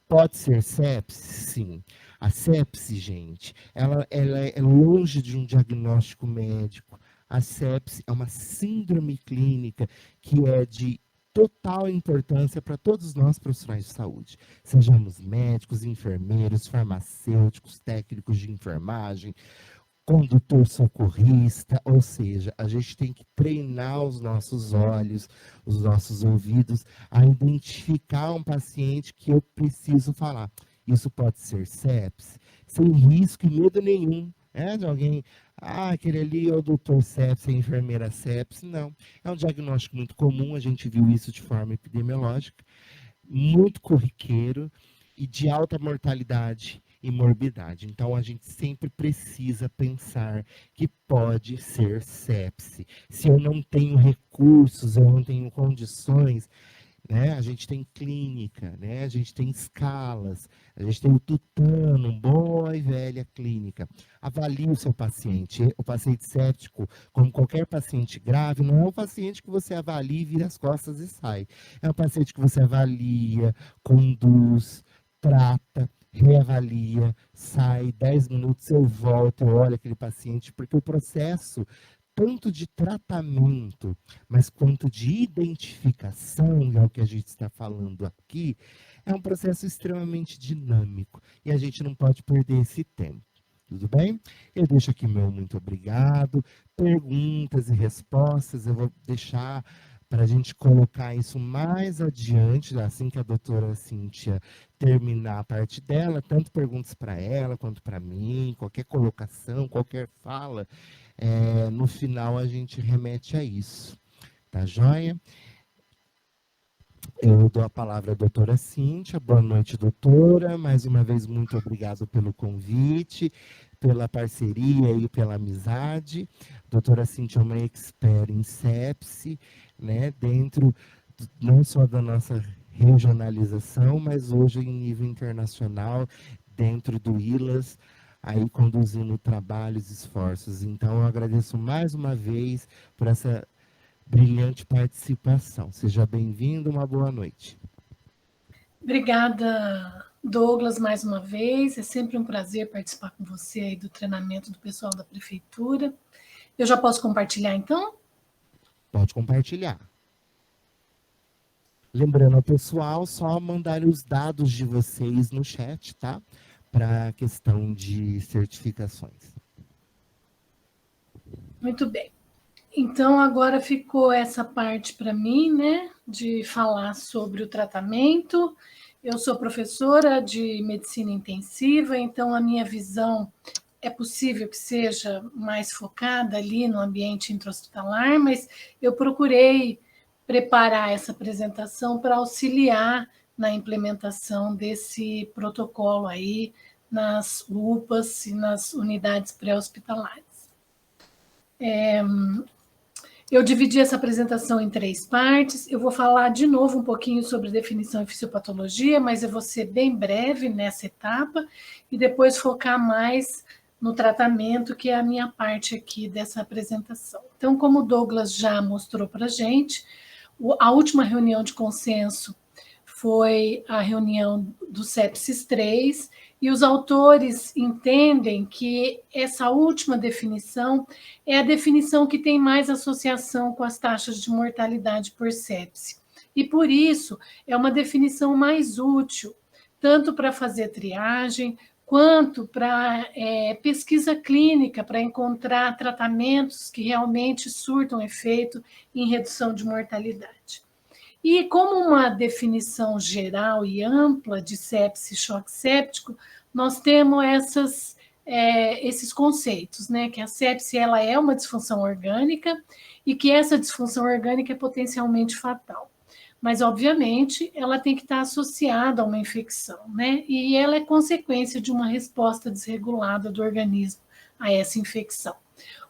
Pode ser sepse? Sim. A sepse, gente, ela é longe de um diagnóstico médico. A sepse é uma síndrome clínica que é de total importância para todos nós profissionais de saúde. Sejamos médicos, enfermeiros, farmacêuticos, técnicos de enfermagem, condutor socorrista, ou seja, a gente tem que treinar os nossos olhos, os nossos ouvidos, a identificar um paciente que eu preciso falar. Isso pode ser sepse, sem risco e medo nenhum, de alguém, aquele ali é o doutor sepse, a enfermeira sepse. Não, é um diagnóstico muito comum, a gente viu isso de forma epidemiológica, muito corriqueiro e de alta mortalidade e morbidade. Então, a gente sempre precisa pensar que pode ser sepse. Se eu não tenho recursos, eu não tenho condições, né? A gente tem clínica, né? A gente tem escalas, a gente tem o tutano, boa e velha clínica. Avalie o seu paciente. O paciente séptico, como qualquer paciente grave, não é um paciente que você avalia, vira as costas e sai. É um paciente que você avalia, conduz, trata, reavalia, sai, 10 minutos eu volto, eu olho aquele paciente, porque o processo tanto de tratamento, mas quanto de identificação, é o que a gente está falando aqui, é um processo extremamente dinâmico e a gente não pode perder esse tempo. Tudo bem? Eu deixo aqui meu muito obrigado. Perguntas e respostas eu vou deixar para a gente colocar isso mais adiante, assim que a doutora Cíntia terminar a parte dela, tanto perguntas para ela quanto para mim, qualquer colocação, qualquer fala, no final a gente remete a isso, tá joia? Eu dou a palavra à doutora Cíntia. Boa noite, doutora. Mais uma vez, muito obrigado pelo convite, pela parceria e pela amizade. A doutora Cíntia é uma expert em sepse, né, dentro não só da nossa regionalização, mas hoje em nível internacional, dentro do ILAS, aí conduzindo trabalhos e esforços. Então, eu agradeço mais uma vez por essa brilhante participação. Seja bem-vindo, uma boa noite. Obrigada, Douglas, mais uma vez. É sempre um prazer participar com você aí do treinamento do pessoal da prefeitura. Eu já posso compartilhar, então? Pode compartilhar. Lembrando ao pessoal, só mandar os dados de vocês no chat, tá? Para a questão de certificações. Muito bem. Então, agora ficou essa parte para mim, né, de falar sobre o tratamento. Eu sou professora de medicina intensiva, então a minha visão é possível que seja mais focada ali no ambiente intra-hospitalar, mas eu procurei preparar essa apresentação para auxiliar na implementação desse protocolo aí nas UPAs e nas unidades pré-hospitalares. Eu dividi essa apresentação em 3 partes. Eu vou falar de novo um pouquinho sobre definição e fisiopatologia, mas eu vou ser bem breve nessa etapa e depois focar mais no tratamento, que é a minha parte aqui dessa apresentação. Então, como o Douglas já mostrou para a gente, a última reunião de consenso foi a reunião do Sepsis 3, e os autores entendem que essa última definição é a definição que tem mais associação com as taxas de mortalidade por sepse. E, por isso, é uma definição mais útil, tanto para fazer triagem, quanto para pesquisa clínica, para encontrar tratamentos que realmente surtam efeito em redução de mortalidade. E como uma definição geral e ampla de sepse e choque séptico, nós temos esses conceitos, né? Que a sepse ela é uma disfunção orgânica e que essa disfunção orgânica é potencialmente fatal. Mas, obviamente, ela tem que estar associada a uma infecção, né? E ela é consequência de uma resposta desregulada do organismo a essa infecção.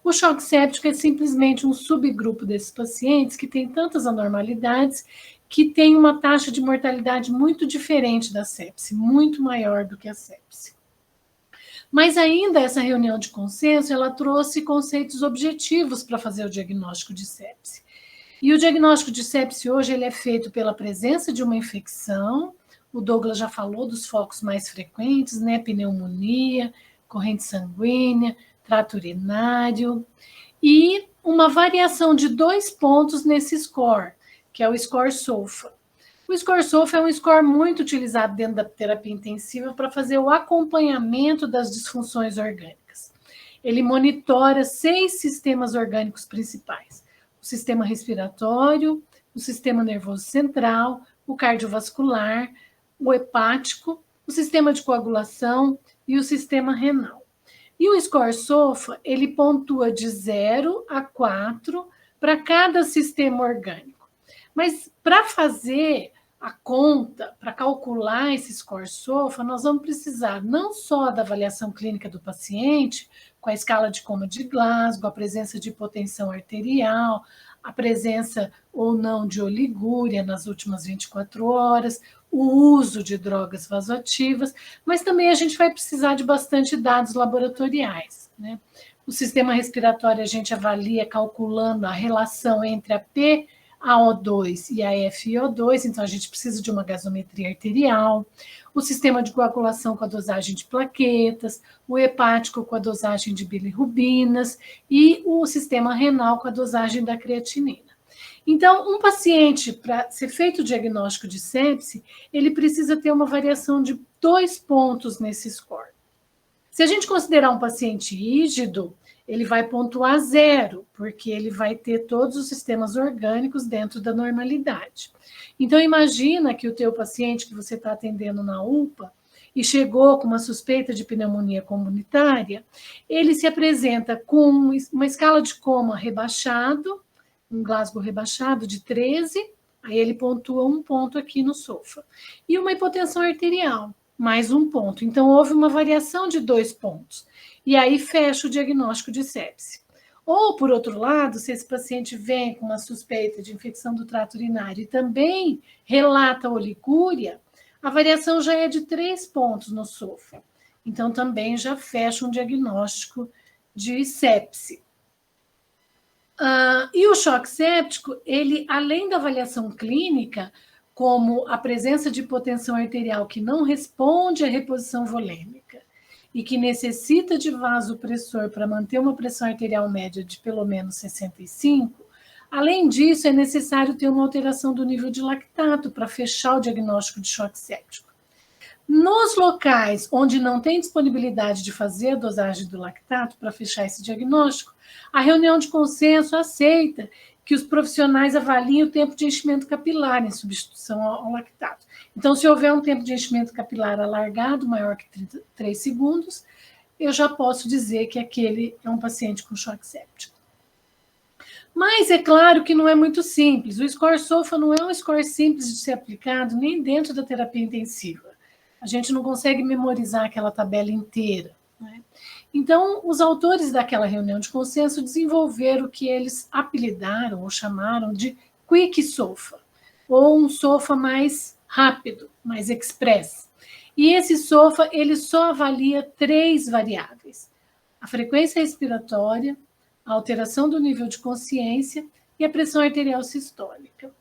O choque séptico é simplesmente um subgrupo desses pacientes que tem tantas anormalidades que tem uma taxa de mortalidade muito diferente da sepse, muito maior do que a sepse. Mas ainda essa reunião de consenso, ela trouxe conceitos objetivos para fazer o diagnóstico de sepse. E o diagnóstico de sepse hoje ele é feito pela presença de uma infecção, o Douglas já falou dos focos mais frequentes, né? Pneumonia, corrente sanguínea, trato urinário, e uma variação de 2 pontos nesse score, que é o score SOFA. O score SOFA é um score muito utilizado dentro da terapia intensiva para fazer o acompanhamento das disfunções orgânicas. Ele monitora 6 sistemas orgânicos principais: o sistema respiratório, o sistema nervoso central, o cardiovascular, o hepático, o sistema de coagulação e o sistema renal. E o score SOFA, ele pontua de 0 a 4 para cada sistema orgânico. Mas para fazer a conta, para calcular esse score SOFA, nós vamos precisar não só da avaliação clínica do paciente, com a escala de coma de Glasgow, a presença de hipotensão arterial, a presença ou não de oligúria nas últimas 24 horas, o uso de drogas vasoativas, mas também a gente vai precisar de bastante dados laboratoriais, né? O sistema respiratório a gente avalia calculando a relação entre a PaO2 e a FiO2, então a gente precisa de uma gasometria arterial, o sistema de coagulação com a dosagem de plaquetas, o hepático com a dosagem de bilirrubinas e o sistema renal com a dosagem da creatinina. Então, um paciente, para ser feito o diagnóstico de sepse, ele precisa ter uma variação de 2 pontos nesse score. Se a gente considerar um paciente rígido, ele vai pontuar 0, porque ele vai ter todos os sistemas orgânicos dentro da normalidade. Então, imagina que o teu paciente que você está atendendo na UPA e chegou com uma suspeita de pneumonia comunitária, ele se apresenta com uma escala de coma rebaixado, um Glasgow rebaixado de 13, aí ele pontua 1 ponto aqui no SOFA. E uma hipotensão arterial, mais 1 ponto. Então, houve uma variação de 2 pontos. E aí fecha o diagnóstico de sepse. Ou, por outro lado, se esse paciente vem com uma suspeita de infecção do trato urinário e também relata oligúria, a variação já é de 3 pontos no SOFA. Então, também já fecha um diagnóstico de sepse. E o choque séptico, ele, além da avaliação clínica, como a presença de hipotensão arterial que não responde à reposição volêmica e que necessita de vasopressor para manter uma pressão arterial média de pelo menos 65, além disso, é necessário ter uma alteração do nível de lactato para fechar o diagnóstico de choque séptico. Nos locais onde não tem disponibilidade de fazer a dosagem do lactato para fechar esse diagnóstico, a reunião de consenso aceita que os profissionais avaliem o tempo de enchimento capilar em substituição ao lactato. Então, se houver um tempo de enchimento capilar alargado, maior que 33 segundos, eu já posso dizer que aquele é um paciente com choque séptico. Mas é claro que não é muito simples. O score SOFA não é um score simples de ser aplicado nem dentro da terapia intensiva. A gente não consegue memorizar aquela tabela inteira, né? Então, os autores daquela reunião de consenso desenvolveram o que eles apelidaram ou chamaram de quick SOFA, ou um SOFA mais rápido, mais express. E esse SOFA, ele só avalia 3 variáveis: a frequência respiratória, a alteração do nível de consciência e a pressão arterial sistólica.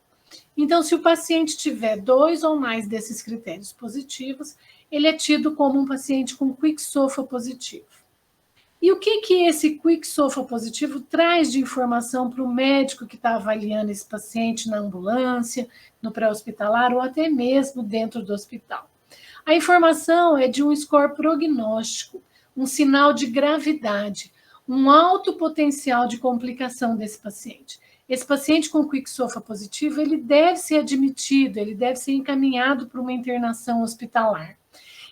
Então, se o paciente tiver 2 ou mais desses critérios positivos, ele é tido como um paciente com quick SOFA positivo. E o que esse quick SOFA positivo traz de informação para o médico que está avaliando esse paciente na ambulância, no pré-hospitalar ou até mesmo dentro do hospital? A informação é de um score prognóstico, um sinal de gravidade, um alto potencial de complicação desse paciente. Esse paciente com quick SOFA positivo, ele deve ser admitido, ele deve ser encaminhado para uma internação hospitalar.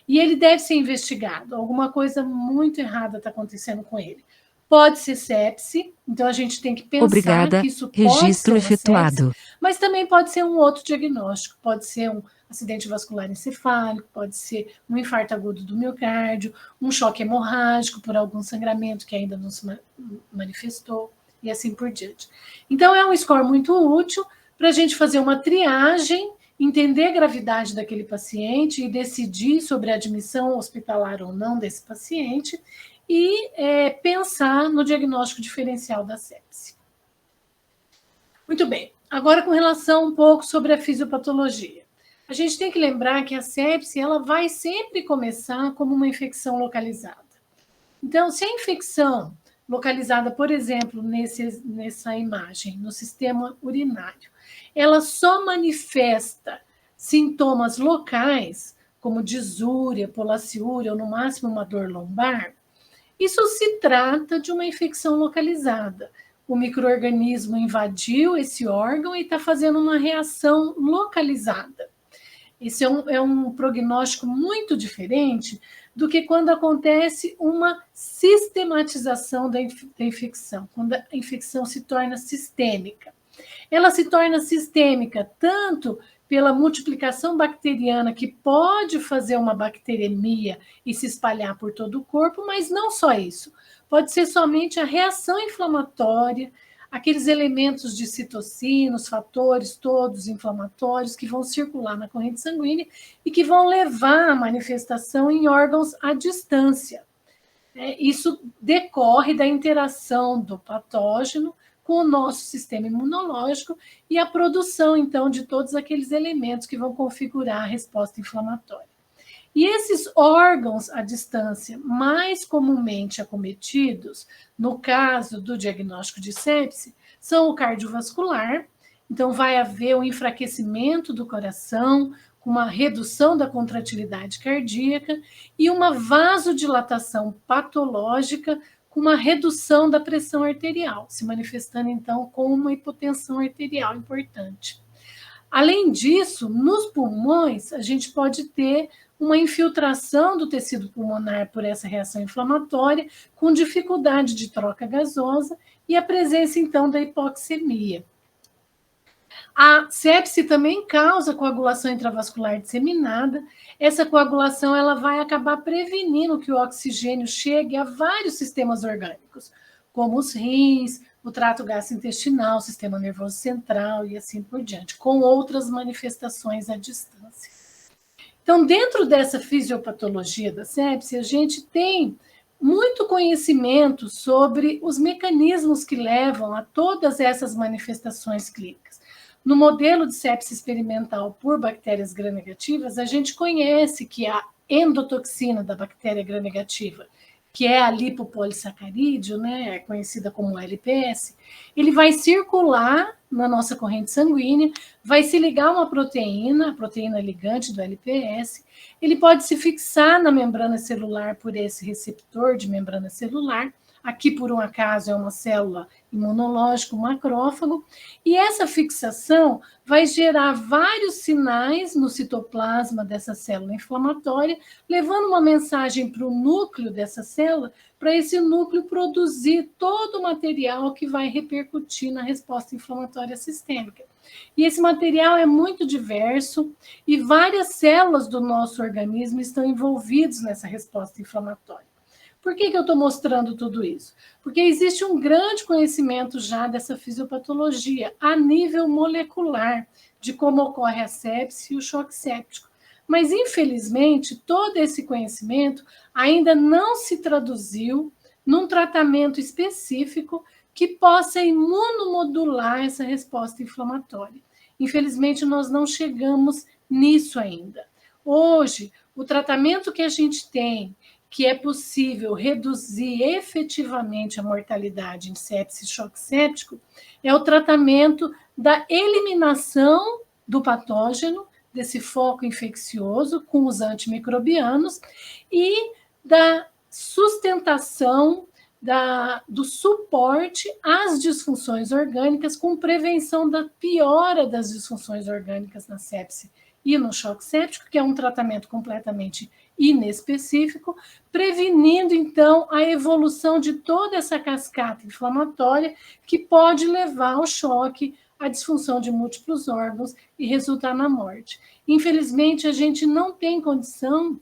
E ele deve ser investigado. Alguma coisa muito errada está acontecendo com ele. Pode ser sepse, então a gente tem que pensar que isso pode registro ser uma efetuado. sepse, mas também pode ser um outro diagnóstico, pode ser um acidente vascular encefálico, pode ser um infarto agudo do miocárdio, um choque hemorrágico por algum sangramento que ainda não se manifestou, e assim por diante. Então, é um score muito útil para a gente fazer uma triagem, entender a gravidade daquele paciente e decidir sobre a admissão hospitalar ou não desse paciente e pensar no diagnóstico diferencial da sepse. Muito bem, agora com relação um pouco sobre a fisiopatologia. A gente tem que lembrar que a sepse ela vai sempre começar como uma infecção localizada. Então, se a infecção localizada, por exemplo, nessa imagem, no sistema urinário, ela só manifesta sintomas locais, como disúria, polaciúria ou no máximo uma dor lombar, isso se trata de uma infecção localizada. O micro-organismo invadiu esse órgão e está fazendo uma reação localizada. Esse é um prognóstico muito diferente do que quando acontece uma sistematização da infecção, quando a infecção se torna sistêmica. Ela se torna sistêmica tanto pela multiplicação bacteriana, que pode fazer uma bacteremia e se espalhar por todo o corpo, mas não só isso. Pode ser somente a reação inflamatória, aqueles elementos de citocinas, fatores todos inflamatórios que vão circular na corrente sanguínea e que vão levar à manifestação em órgãos à distância. Isso decorre da interação do patógeno com o nosso sistema imunológico e a produção, então, de todos aqueles elementos que vão configurar a resposta inflamatória. E esses órgãos à distância mais comumente acometidos, no caso do diagnóstico de sepse, são o cardiovascular. Então, vai haver um enfraquecimento do coração, com uma redução da contratilidade cardíaca e uma vasodilatação patológica com uma redução da pressão arterial, se manifestando, então, com uma hipotensão arterial importante. Além disso, nos pulmões, a gente pode ter uma infiltração do tecido pulmonar por essa reação inflamatória, com dificuldade de troca gasosa e a presença, então, da hipoxemia. A sepse também causa coagulação intravascular disseminada. Essa coagulação ela vai acabar prevenindo que o oxigênio chegue a vários sistemas orgânicos, como os rins, o trato gastrointestinal, o sistema nervoso central e assim por diante, com outras manifestações à distância. Então, dentro dessa fisiopatologia da sepse, a gente tem muito conhecimento sobre os mecanismos que levam a todas essas manifestações clínicas. No modelo de sepse experimental por bactérias gram-negativas, a gente conhece que a endotoxina da bactéria gram-negativa, que é a lipopolissacarídeo, né, conhecida como LPS, ele vai circular na nossa corrente sanguínea, vai se ligar a uma proteína, a proteína ligante do LPS, ele pode se fixar na membrana celular por esse receptor de membrana celular, aqui por um acaso é uma célula imunológica, um macrófago, e essa fixação vai gerar vários sinais no citoplasma dessa célula inflamatória, levando uma mensagem para o núcleo dessa célula, para esse núcleo produzir todo o material que vai repercutir na resposta inflamatória sistêmica. E esse material é muito diverso e várias células do nosso organismo estão envolvidas nessa resposta inflamatória. Por que eu estou mostrando tudo isso? Porque existe um grande conhecimento já dessa fisiopatologia a nível molecular, de como ocorre a sepse e o choque séptico. Mas, infelizmente, todo esse conhecimento ainda não se traduziu num tratamento específico que possa imunomodular essa resposta inflamatória. Infelizmente, nós não chegamos nisso ainda. Hoje, o tratamento que a gente tem, que é possível reduzir efetivamente a mortalidade em sepse e choque séptico, é o tratamento da eliminação do patógeno, desse foco infeccioso com os antimicrobianos e da sustentação do suporte às disfunções orgânicas com prevenção da piora das disfunções orgânicas na sepse e no choque séptico, que é um tratamento completamente inespecífico, prevenindo, então, a evolução de toda essa cascata inflamatória que pode levar ao choque, à disfunção de múltiplos órgãos e resultar na morte. Infelizmente, a gente não tem condição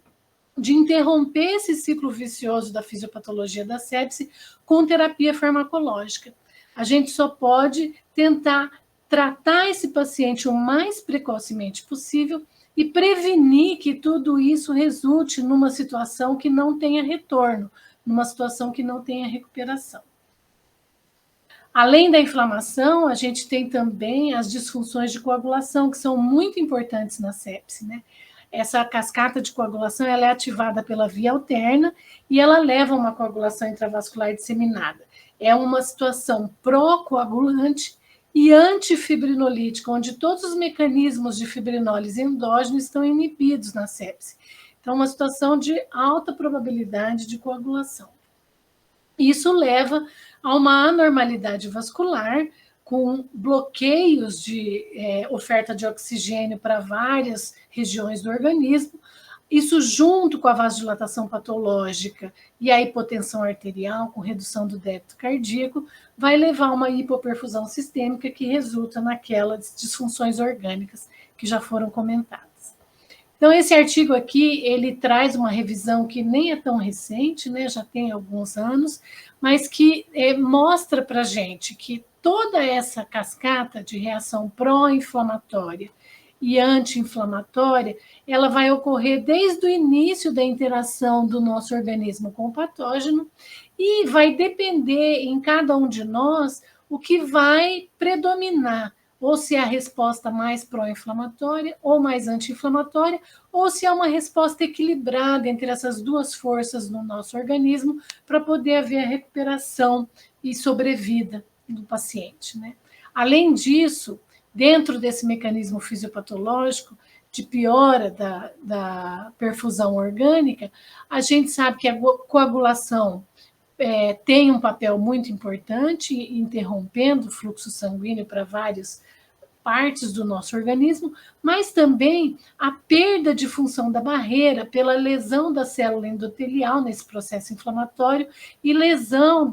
de interromper esse ciclo vicioso da fisiopatologia da sepse com terapia farmacológica. A gente só pode tentar tratar esse paciente o mais precocemente possível e prevenir que tudo isso resulte numa situação que não tenha retorno, numa situação que não tenha recuperação. Além da inflamação, a gente tem também as disfunções de coagulação, que são muito importantes na sepse, né? Essa cascata de coagulação ela é ativada pela via alterna e ela leva a uma coagulação intravascular disseminada. É uma situação pró-coagulante e antifibrinolítica, onde todos os mecanismos de fibrinólise endógeno estão inibidos na sepse. Então, uma situação de alta probabilidade de coagulação. Isso leva a uma anormalidade vascular, com bloqueios de oferta de oxigênio para várias regiões do organismo. Isso, junto com a vasodilatação patológica e a hipotensão arterial, com redução do débito cardíaco, vai levar a uma hipoperfusão sistêmica que resulta naquelas disfunções orgânicas que já foram comentadas. Então, esse artigo aqui, ele traz uma revisão que nem é tão recente, né, já tem alguns anos, mas que mostra para a gente que toda essa cascata de reação pró-inflamatória e anti-inflamatória, ela vai ocorrer desde o início da interação do nosso organismo com o patógeno e vai depender em cada um de nós o que vai predominar, ou se é a resposta mais pró-inflamatória ou mais anti-inflamatória, ou se é uma resposta equilibrada entre essas duas forças no nosso organismo para poder haver a recuperação e sobrevida do paciente, né? Além disso, dentro desse mecanismo fisiopatológico de piora da perfusão orgânica, a gente sabe que a coagulação tem um papel muito importante, interrompendo o fluxo sanguíneo para várias partes do nosso organismo, mas também a perda de função da barreira pela lesão da célula endotelial nesse processo inflamatório e lesão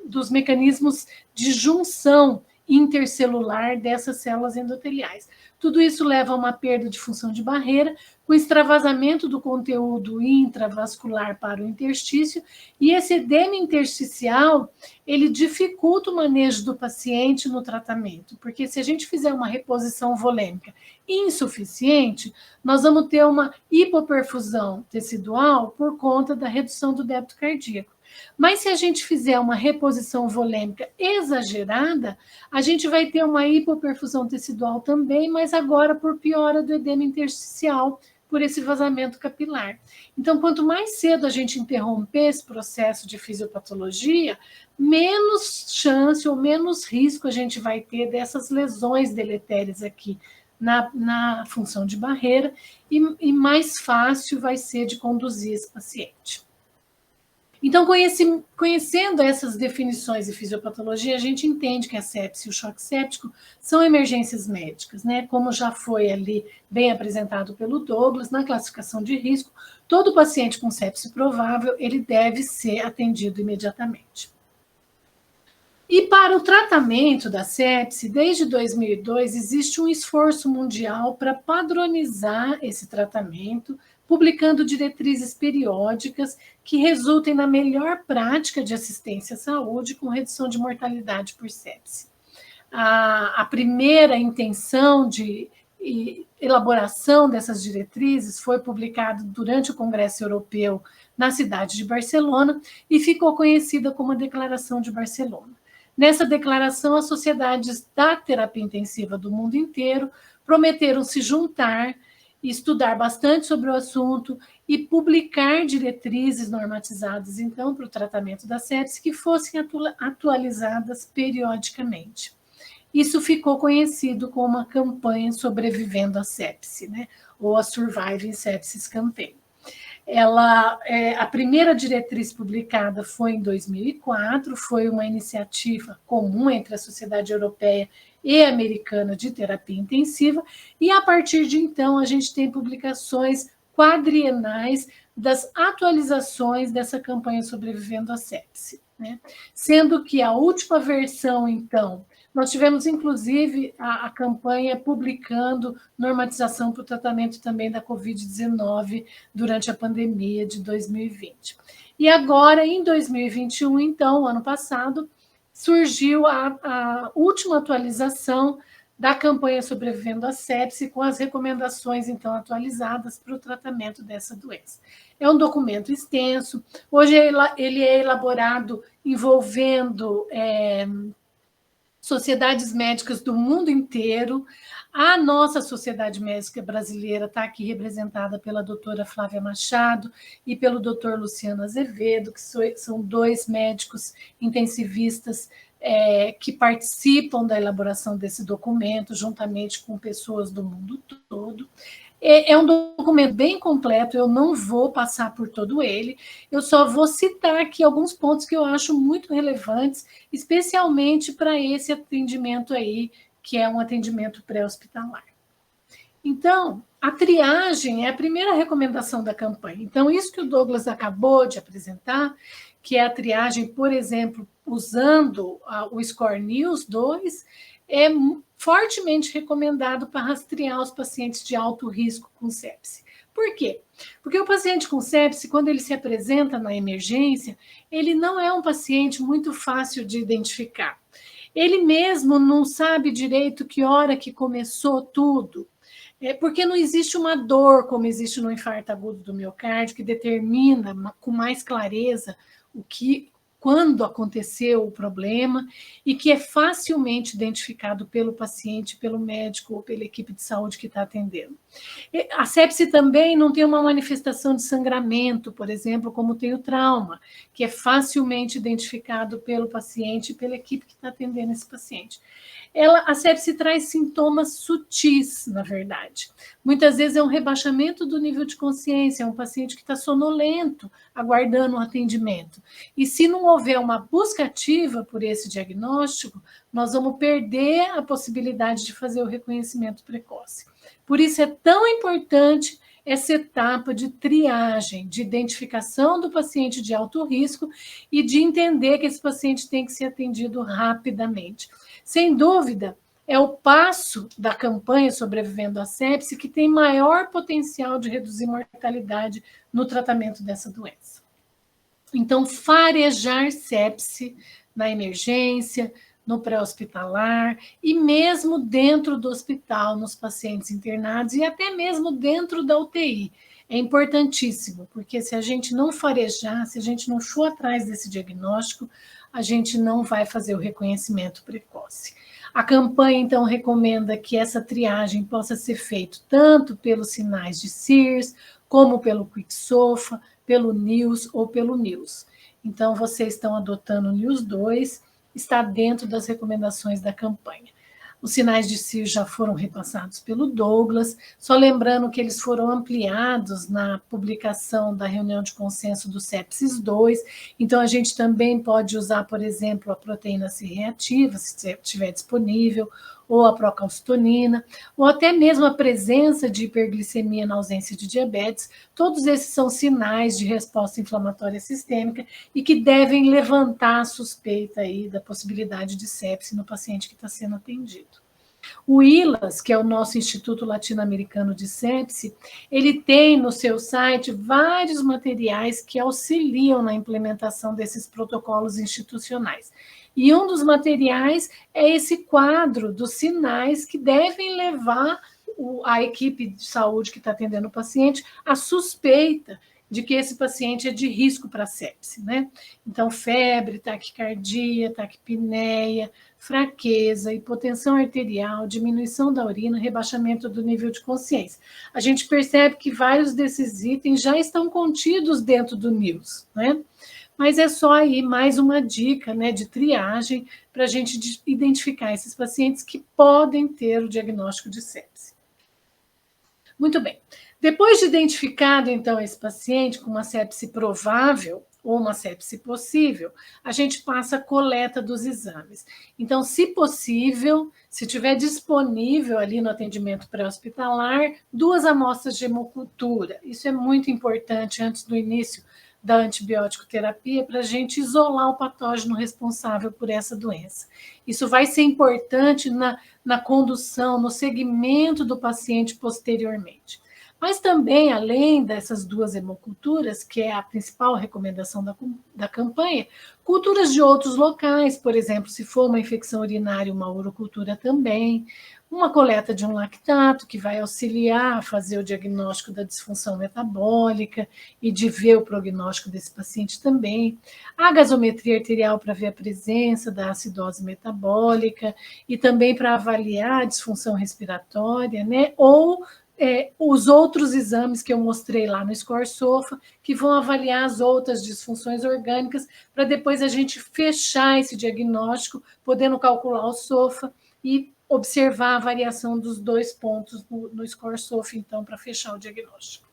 dos mecanismos de junção intercelular dessas células endoteliais. Tudo isso leva a uma perda de função de barreira, com extravasamento do conteúdo intravascular para o interstício, e esse edema intersticial, ele dificulta o manejo do paciente no tratamento, porque se a gente fizer uma reposição volêmica insuficiente, nós vamos ter uma hipoperfusão tecidual por conta da redução do débito cardíaco. Mas se a gente fizer uma reposição volêmica exagerada, a gente vai ter uma hipoperfusão tecidual também, mas agora por piora do edema intersticial, por esse vazamento capilar. Então, quanto mais cedo a gente interromper esse processo de fisiopatologia, menos chance ou menos risco a gente vai ter dessas lesões deletérias aqui na função de barreira e mais fácil vai ser de conduzir esse paciente. Então, conhecendo essas definições de fisiopatologia, a gente entende que a sepse e o choque séptico são emergências médicas, né? Como já foi ali bem apresentado pelo Douglas, na classificação de risco, todo paciente com sepse provável, ele deve ser atendido imediatamente. E para o tratamento da sepse, desde 2002, existe um esforço mundial para padronizar esse tratamento, publicando diretrizes periódicas que resultem na melhor prática de assistência à saúde com redução de mortalidade por sepse. A primeira intenção de elaboração dessas diretrizes foi publicada durante o Congresso Europeu na cidade de Barcelona e ficou conhecida como a Declaração de Barcelona. Nessa declaração, as sociedades da terapia intensiva do mundo inteiro prometeram se juntar e estudar bastante sobre o assunto e publicar diretrizes normatizadas, então, para o tratamento da sepse, que fossem atualizadas periodicamente. Isso ficou conhecido como a campanha Sobrevivendo à Sepse, né? Ou a Surviving Sepsis Campaign. A primeira diretriz publicada foi em 2004, foi uma iniciativa comum entre a Sociedade Europeia e Americana de Terapia Intensiva, e a partir de então a gente tem publicações quadrienais das atualizações dessa campanha Sobrevivendo à Sepse, né? Sendo que a última versão, então, nós tivemos, inclusive, a campanha publicando normatização para o tratamento também da Covid-19 durante a pandemia de 2020. E agora, em 2021, então, ano passado, surgiu a última atualização da campanha Sobrevivendo à Sepse, com as recomendações, então, atualizadas para o tratamento dessa doença. É um documento extenso, hoje ele é elaborado envolvendo sociedades médicas do mundo inteiro. A nossa Sociedade Médica Brasileira está aqui representada pela doutora Flávia Machado e pelo doutor Luciano Azevedo, que são dois médicos intensivistas que participam da elaboração desse documento, juntamente com pessoas do mundo todo. É um documento bem completo, eu não vou passar por todo ele, eu só vou citar aqui alguns pontos que eu acho muito relevantes, especialmente para esse atendimento aí, que é um atendimento pré-hospitalar. Então, a triagem é a primeira recomendação da campanha. Então, isso que o Douglas acabou de apresentar, que é a triagem, por exemplo, usando o Score News 2, é fortemente recomendado para rastrear os pacientes de alto risco com sepse. Por quê? Porque o paciente com sepse, quando ele se apresenta na emergência, ele não é um paciente muito fácil de identificar. Ele mesmo não sabe direito que hora que começou tudo, porque não existe uma dor como existe no infarto agudo do miocárdio, que determina com mais clareza quando aconteceu o problema e que é facilmente identificado pelo paciente, pelo médico ou pela equipe de saúde que está atendendo. A sepse também não tem uma manifestação de sangramento, por exemplo, como tem o trauma, que é facilmente identificado pelo paciente e pela equipe que está atendendo esse paciente. A sepse traz sintomas sutis, na verdade. Muitas vezes é um rebaixamento do nível de consciência, é um paciente que está sonolento, aguardando um atendimento. E se não houver uma busca ativa por esse diagnóstico, nós vamos perder a possibilidade de fazer o reconhecimento precoce. Por isso é tão importante essa etapa de triagem, de identificação do paciente de alto risco e de entender que esse paciente tem que ser atendido rapidamente. Sem dúvida, é o passo da campanha Sobrevivendo à Sepse que tem maior potencial de reduzir mortalidade no tratamento dessa doença. Então, farejar sepse na emergência, no pré-hospitalar e mesmo dentro do hospital, nos pacientes internados e até mesmo dentro da UTI. É importantíssimo, porque se a gente não farejar, se a gente não for atrás desse diagnóstico, a gente não vai fazer o reconhecimento precoce. A campanha, então, recomenda que essa triagem possa ser feita tanto pelos sinais de Sears, como pelo QuickSOFA, pelo NIOS ou pelo NIOS. Então, vocês estão adotando o NIOS 2, está dentro das recomendações da campanha. Os sinais de Sears já foram repassados pelo Douglas, só lembrando que eles foram ampliados na publicação da reunião de consenso do Sepsis 2, então a gente também pode usar, por exemplo, a proteína C reativa, se estiver disponível, ou a procalcitonina, ou até mesmo a presença de hiperglicemia na ausência de diabetes. Todos esses são sinais de resposta inflamatória sistêmica e que devem levantar a suspeita aí da possibilidade de sepse no paciente que está sendo atendido. O ILAS, que é o nosso Instituto Latino-Americano de Sepse, ele tem no seu site vários materiais que auxiliam na implementação desses protocolos institucionais. E um dos materiais é esse quadro dos sinais que devem levar a equipe de saúde que está atendendo o paciente à suspeita de que esse paciente é de risco para sepse, né? Então, febre, taquicardia, taquipneia, fraqueza, hipotensão arterial, diminuição da urina, rebaixamento do nível de consciência. A gente percebe que vários desses itens já estão contidos dentro do NIOS, né? Mas é só aí mais uma dica, né, de triagem para a gente identificar esses pacientes que podem ter o diagnóstico de sepse. Muito bem. Depois de identificado, então, esse paciente com uma sepse provável ou uma sepse possível, a gente passa a coleta dos exames. Então, se possível, se tiver disponível ali no atendimento pré-hospitalar, 2 amostras de hemocultura. Isso é muito importante antes do início da antibiótico terapia para a gente isolar o patógeno responsável por essa doença. Isso vai ser importante na condução, no segmento do paciente posteriormente. Mas também, além dessas 2 hemoculturas, que é a principal recomendação da campanha, culturas de outros locais, por exemplo, se for uma infecção urinária, uma urocultura também, uma coleta de um lactato, que vai auxiliar a fazer o diagnóstico da disfunção metabólica e de ver o prognóstico desse paciente também, a gasometria arterial para ver a presença da acidose metabólica e também para avaliar a disfunção respiratória, né? Ou os outros exames que eu mostrei lá no Score SOFA, que vão avaliar as outras disfunções orgânicas, para depois a gente fechar esse diagnóstico, podendo calcular o SOFA e observar a variação dos 2 pontos no Score SOFA, então, para fechar o diagnóstico.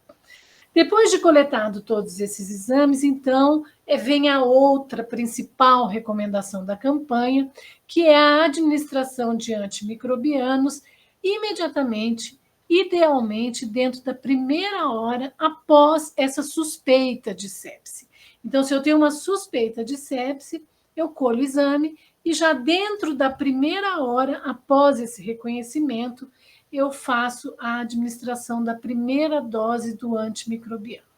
Depois de coletado todos esses exames, então, vem a outra principal recomendação da campanha, que é a administração de antimicrobianos imediatamente, idealmente dentro da primeira hora após essa suspeita de sepse. Então, se eu tenho uma suspeita de sepse, eu colho o exame e já dentro da primeira hora após esse reconhecimento, eu faço a administração da primeira dose do antimicrobiano.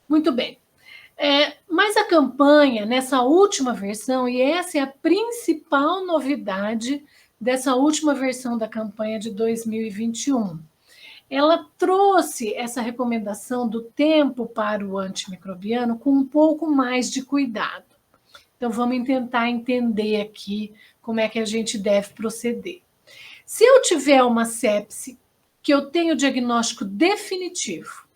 Muito bem. Mas a campanha, nessa última versão, e essa é a principal novidade dessa última versão da campanha de 2021, ela trouxe essa recomendação do tempo para o antimicrobiano com um pouco mais de cuidado. Então, vamos tentar entender aqui como é que a gente deve proceder. Se eu tiver uma sepse que eu tenho diagnóstico definitivo,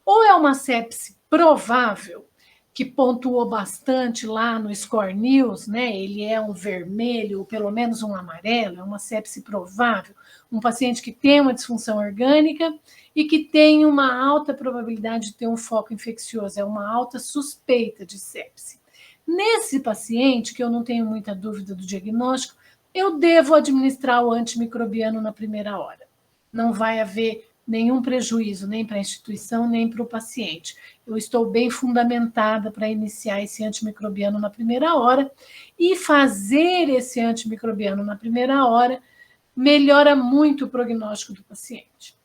ou é uma sepse provável, que pontuou bastante lá no Score News, né? Ele é um vermelho, ou pelo menos um amarelo, é uma sepse provável, um paciente que tem uma disfunção orgânica e que tem uma alta probabilidade de ter um foco infeccioso, é uma alta suspeita de sepse. Nesse paciente, que eu não tenho muita dúvida do diagnóstico, eu devo administrar o antimicrobiano na primeira hora. Não vai haver nenhum prejuízo, nem para a instituição, nem para o paciente. Eu estou bem fundamentada para iniciar esse antimicrobiano na primeira hora, e fazer esse antimicrobiano na primeira hora melhora muito o prognóstico do paciente.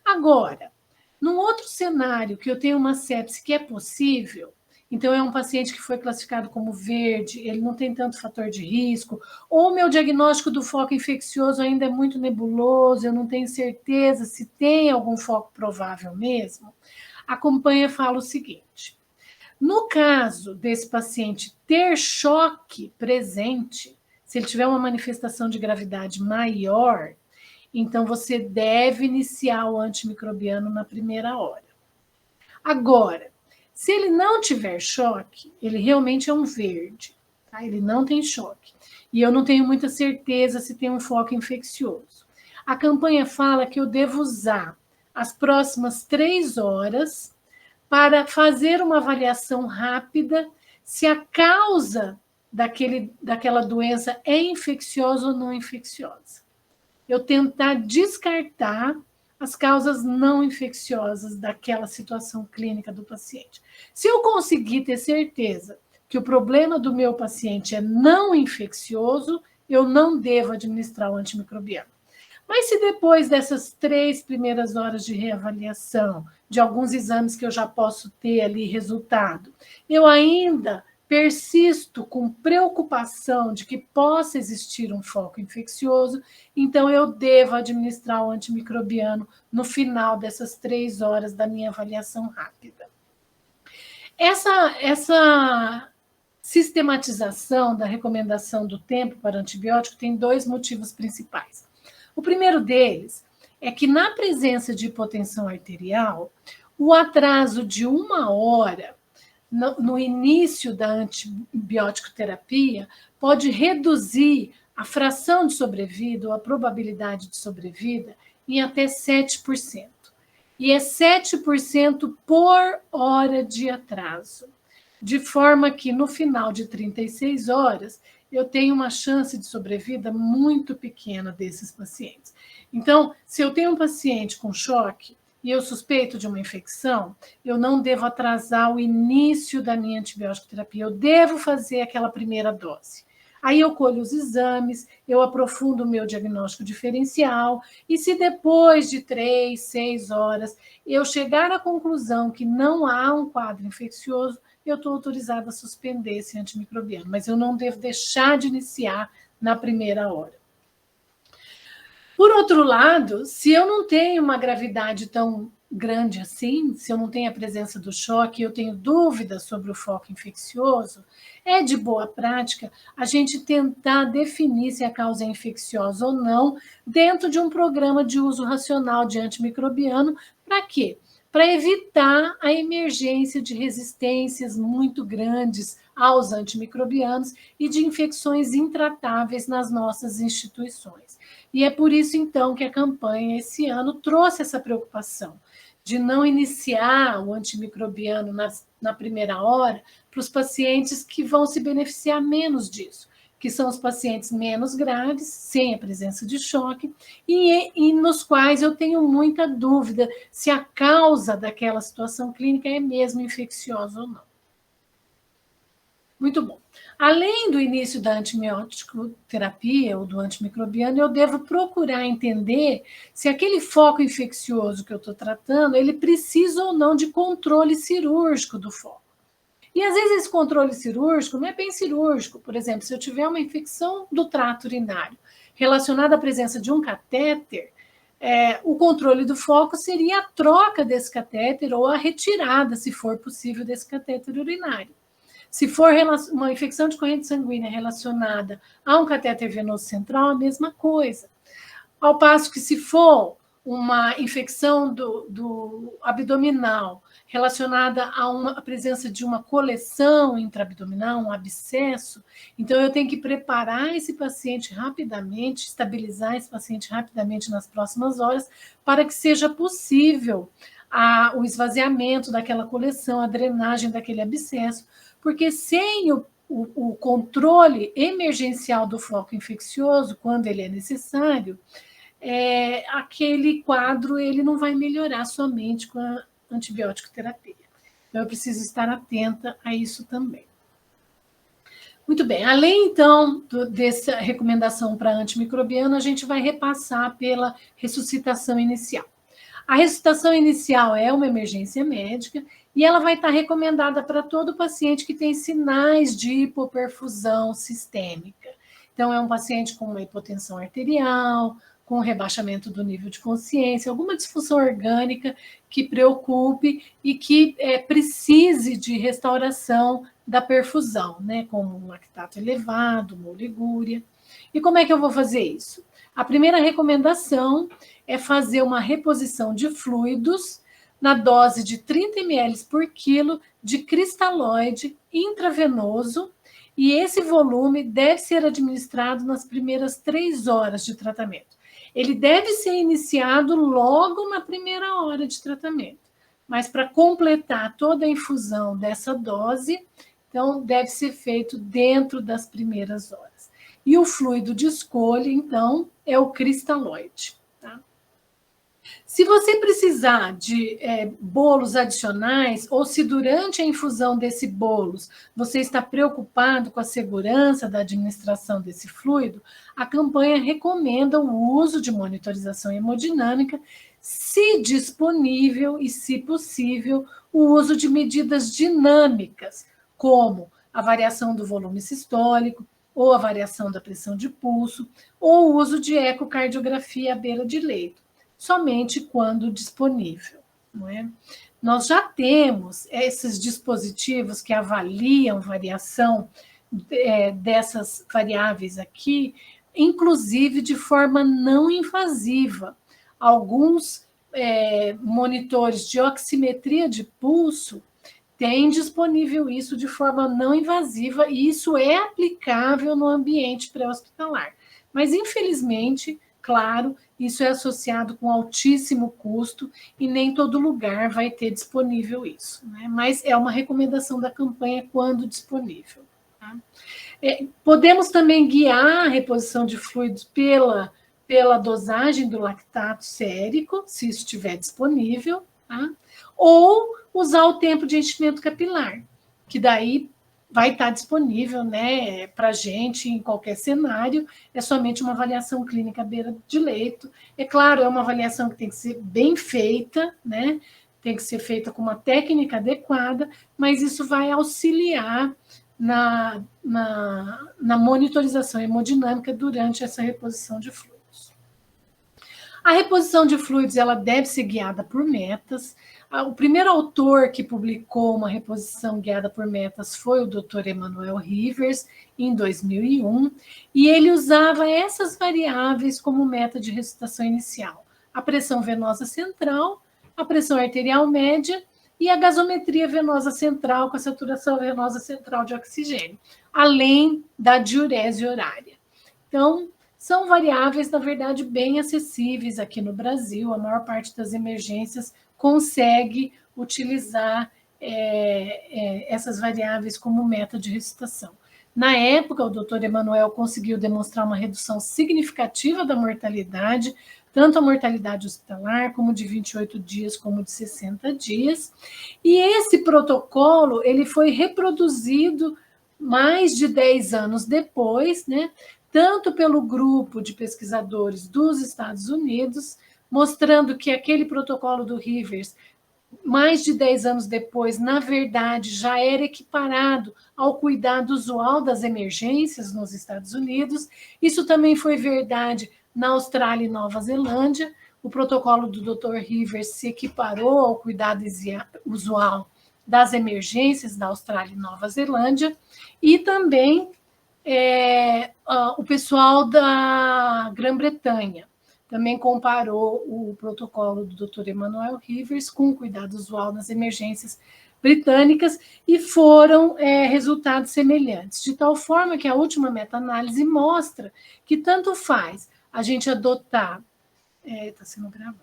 Agora, num outro cenário que eu tenho uma sepse que é possível, então é um paciente que foi classificado como verde, ele não tem tanto fator de risco, ou meu diagnóstico do foco infeccioso ainda é muito nebuloso, eu não tenho certeza se tem algum foco provável mesmo, a campanha fala o seguinte: no caso desse paciente ter choque presente, se ele tiver uma manifestação de gravidade maior, então você deve iniciar o antimicrobiano na primeira hora. Agora, se ele não tiver choque, ele realmente é um verde, tá? Ele não tem choque. E eu não tenho muita certeza se tem um foco infeccioso. A campanha fala que eu devo usar as próximas 3 horas para fazer uma avaliação rápida se a causa daquela doença é infecciosa ou não infecciosa. Eu tentar descartar as causas não infecciosas daquela situação clínica do paciente. Se eu conseguir ter certeza que o problema do meu paciente é não infeccioso, eu não devo administrar o antimicrobiano. Mas se depois dessas 3 primeiras horas de reavaliação, de alguns exames que eu já posso ter ali resultado, eu ainda persisto com preocupação de que possa existir um foco infeccioso, então eu devo administrar o antimicrobiano no final dessas 3 horas da minha avaliação rápida. Essa sistematização da recomendação do tempo para antibiótico tem 2 motivos principais. O primeiro deles é que, na presença de hipotensão arterial, o atraso de 1 hora no início da antibiótico terapia pode reduzir a fração de sobrevida ou a probabilidade de sobrevida em até 7%. E é 7% por hora de atraso. De forma que, no final de 36 horas, eu tenho uma chance de sobrevida muito pequena desses pacientes. Então, se eu tenho um paciente com choque e eu suspeito de uma infecção, eu não devo atrasar o início da minha antibiótico terapia, eu devo fazer aquela primeira dose. Aí eu colho os exames, eu aprofundo o meu diagnóstico diferencial, e se depois de 3, 6 horas eu chegar à conclusão que não há um quadro infeccioso, eu estou autorizada a suspender esse antimicrobiano, mas eu não devo deixar de iniciar na primeira hora. Por outro lado, se eu não tenho uma gravidade tão grande assim, se eu não tenho a presença do choque, eu tenho dúvidas sobre o foco infeccioso, é de boa prática a gente tentar definir se a causa é infecciosa ou não dentro de um programa de uso racional de antimicrobiano. Para quê? Para evitar a emergência de resistências muito grandes aos antimicrobianos e de infecções intratáveis nas nossas instituições. E é por isso, então, que a campanha esse ano trouxe essa preocupação de não iniciar o antimicrobiano na primeira hora para os pacientes que vão se beneficiar menos disso, que são os pacientes menos graves, sem a presença de choque, e nos quais eu tenho muita dúvida se a causa daquela situação clínica é mesmo infecciosa ou não. Muito bom. Além do início da antibiótico terapia ou do antimicrobiano, eu devo procurar entender se aquele foco infeccioso que eu estou tratando, ele precisa ou não de controle cirúrgico do foco. E às vezes esse controle cirúrgico não é bem cirúrgico. Por exemplo, se eu tiver uma infecção do trato urinário relacionada à presença de um catéter, o controle do foco seria a troca desse catéter ou a retirada, se for possível, desse catéter urinário. Se for uma infecção de corrente sanguínea relacionada a um catéter venoso central, a mesma coisa. Ao passo que, se for uma infecção do abdominal relacionada a presença de uma coleção intraabdominal, um abscesso, então eu tenho que preparar esse paciente rapidamente, estabilizar esse paciente rapidamente nas próximas horas, para que seja possível o esvaziamento daquela coleção, a drenagem daquele abscesso, porque sem o controle emergencial do foco infeccioso, quando ele é necessário, aquele quadro ele não vai melhorar somente com a antibiótico terapia. Então, eu preciso estar atenta a isso também. Muito bem, além, então, dessa recomendação para antimicrobiano, a gente vai repassar pela ressuscitação inicial. A ressuscitação inicial é uma emergência médica e ela vai estar recomendada para todo paciente que tem sinais de hipoperfusão sistêmica. Então, é um paciente com uma hipotensão arterial, com rebaixamento do nível de consciência, alguma disfunção orgânica que preocupe e que precise de restauração da perfusão, né, como um lactato elevado, uma oligúria. E como é que eu vou fazer isso? A primeira recomendação é fazer uma reposição de fluidos na dose de 30 ml por quilo de cristalóide intravenoso, e esse volume deve ser administrado nas primeiras 3 horas de tratamento. Ele deve ser iniciado logo na primeira hora de tratamento, mas para completar toda a infusão dessa dose, Então, deve ser feito dentro das primeiras horas. E o fluido de escolha, então, é o cristalóide. Tá? Se você precisar de bolos adicionais, ou se durante a infusão desse bolos você está preocupado com a segurança da administração desse fluido, a campanha recomenda o uso de monitorização hemodinâmica, se disponível e, se possível, o uso de medidas dinâmicas, como a variação do volume sistólico, ou a variação da pressão de pulso, ou o uso de ecocardiografia à beira de leito, somente quando disponível. Não é? Nós já temos esses dispositivos que avaliam variação dessas variáveis aqui, inclusive de forma não invasiva. Alguns monitores de oximetria de pulso têm disponível isso de forma não invasiva, e isso é aplicável no ambiente pré-hospitalar. Mas, infelizmente, claro, isso é associado com altíssimo custo e nem todo lugar vai ter disponível isso, né? Mas é uma recomendação da campanha quando disponível. Tá? Podemos também guiar a reposição de fluidos pela dosagem do lactato sérico, se isso estiver disponível, tá? Ou usar o tempo de enchimento capilar, que daí vai estar disponível, né, para a gente em qualquer cenário, é somente uma avaliação clínica à beira de leito. É claro, é uma avaliação que tem que ser bem feita, né, tem que ser feita com uma técnica adequada, mas isso vai auxiliar na monitorização hemodinâmica durante essa reposição de fluidos. A reposição de fluidos ela deve ser guiada por metas. O primeiro autor que publicou uma reposição guiada por metas foi o Dr. Emanuel Rivers, em 2001, e ele usava essas variáveis como meta de ressuscitação inicial: a pressão venosa central, a pressão arterial média e a gasometria venosa central com a saturação venosa central de oxigênio, além da diurese horária. Então, são variáveis, na verdade, bem acessíveis aqui no Brasil. A maior parte das emergências consegue utilizar essas variáveis como meta de ressuscitação. Na época, o Dr. Emanuel conseguiu demonstrar uma redução significativa da mortalidade, tanto a mortalidade hospitalar, como de 28 dias, como de 60 dias. E esse protocolo ele foi reproduzido mais de 10 anos depois, né, tanto pelo grupo de pesquisadores dos Estados Unidos, mostrando que aquele protocolo do Rivers, mais de 10 anos depois, na verdade, já era equiparado ao cuidado usual das emergências nos Estados Unidos. Isso também foi verdade na Austrália e Nova Zelândia. O protocolo do Dr. Rivers se equiparou ao cuidado usual das emergências da Austrália e Nova Zelândia, e também o pessoal da Grã-Bretanha também comparou o protocolo do Dr. Emanuel Rivers com o cuidado usual nas emergências britânicas, e foram resultados semelhantes, de tal forma que a última meta-análise mostra que tanto faz a gente adotar, está sendo gravado,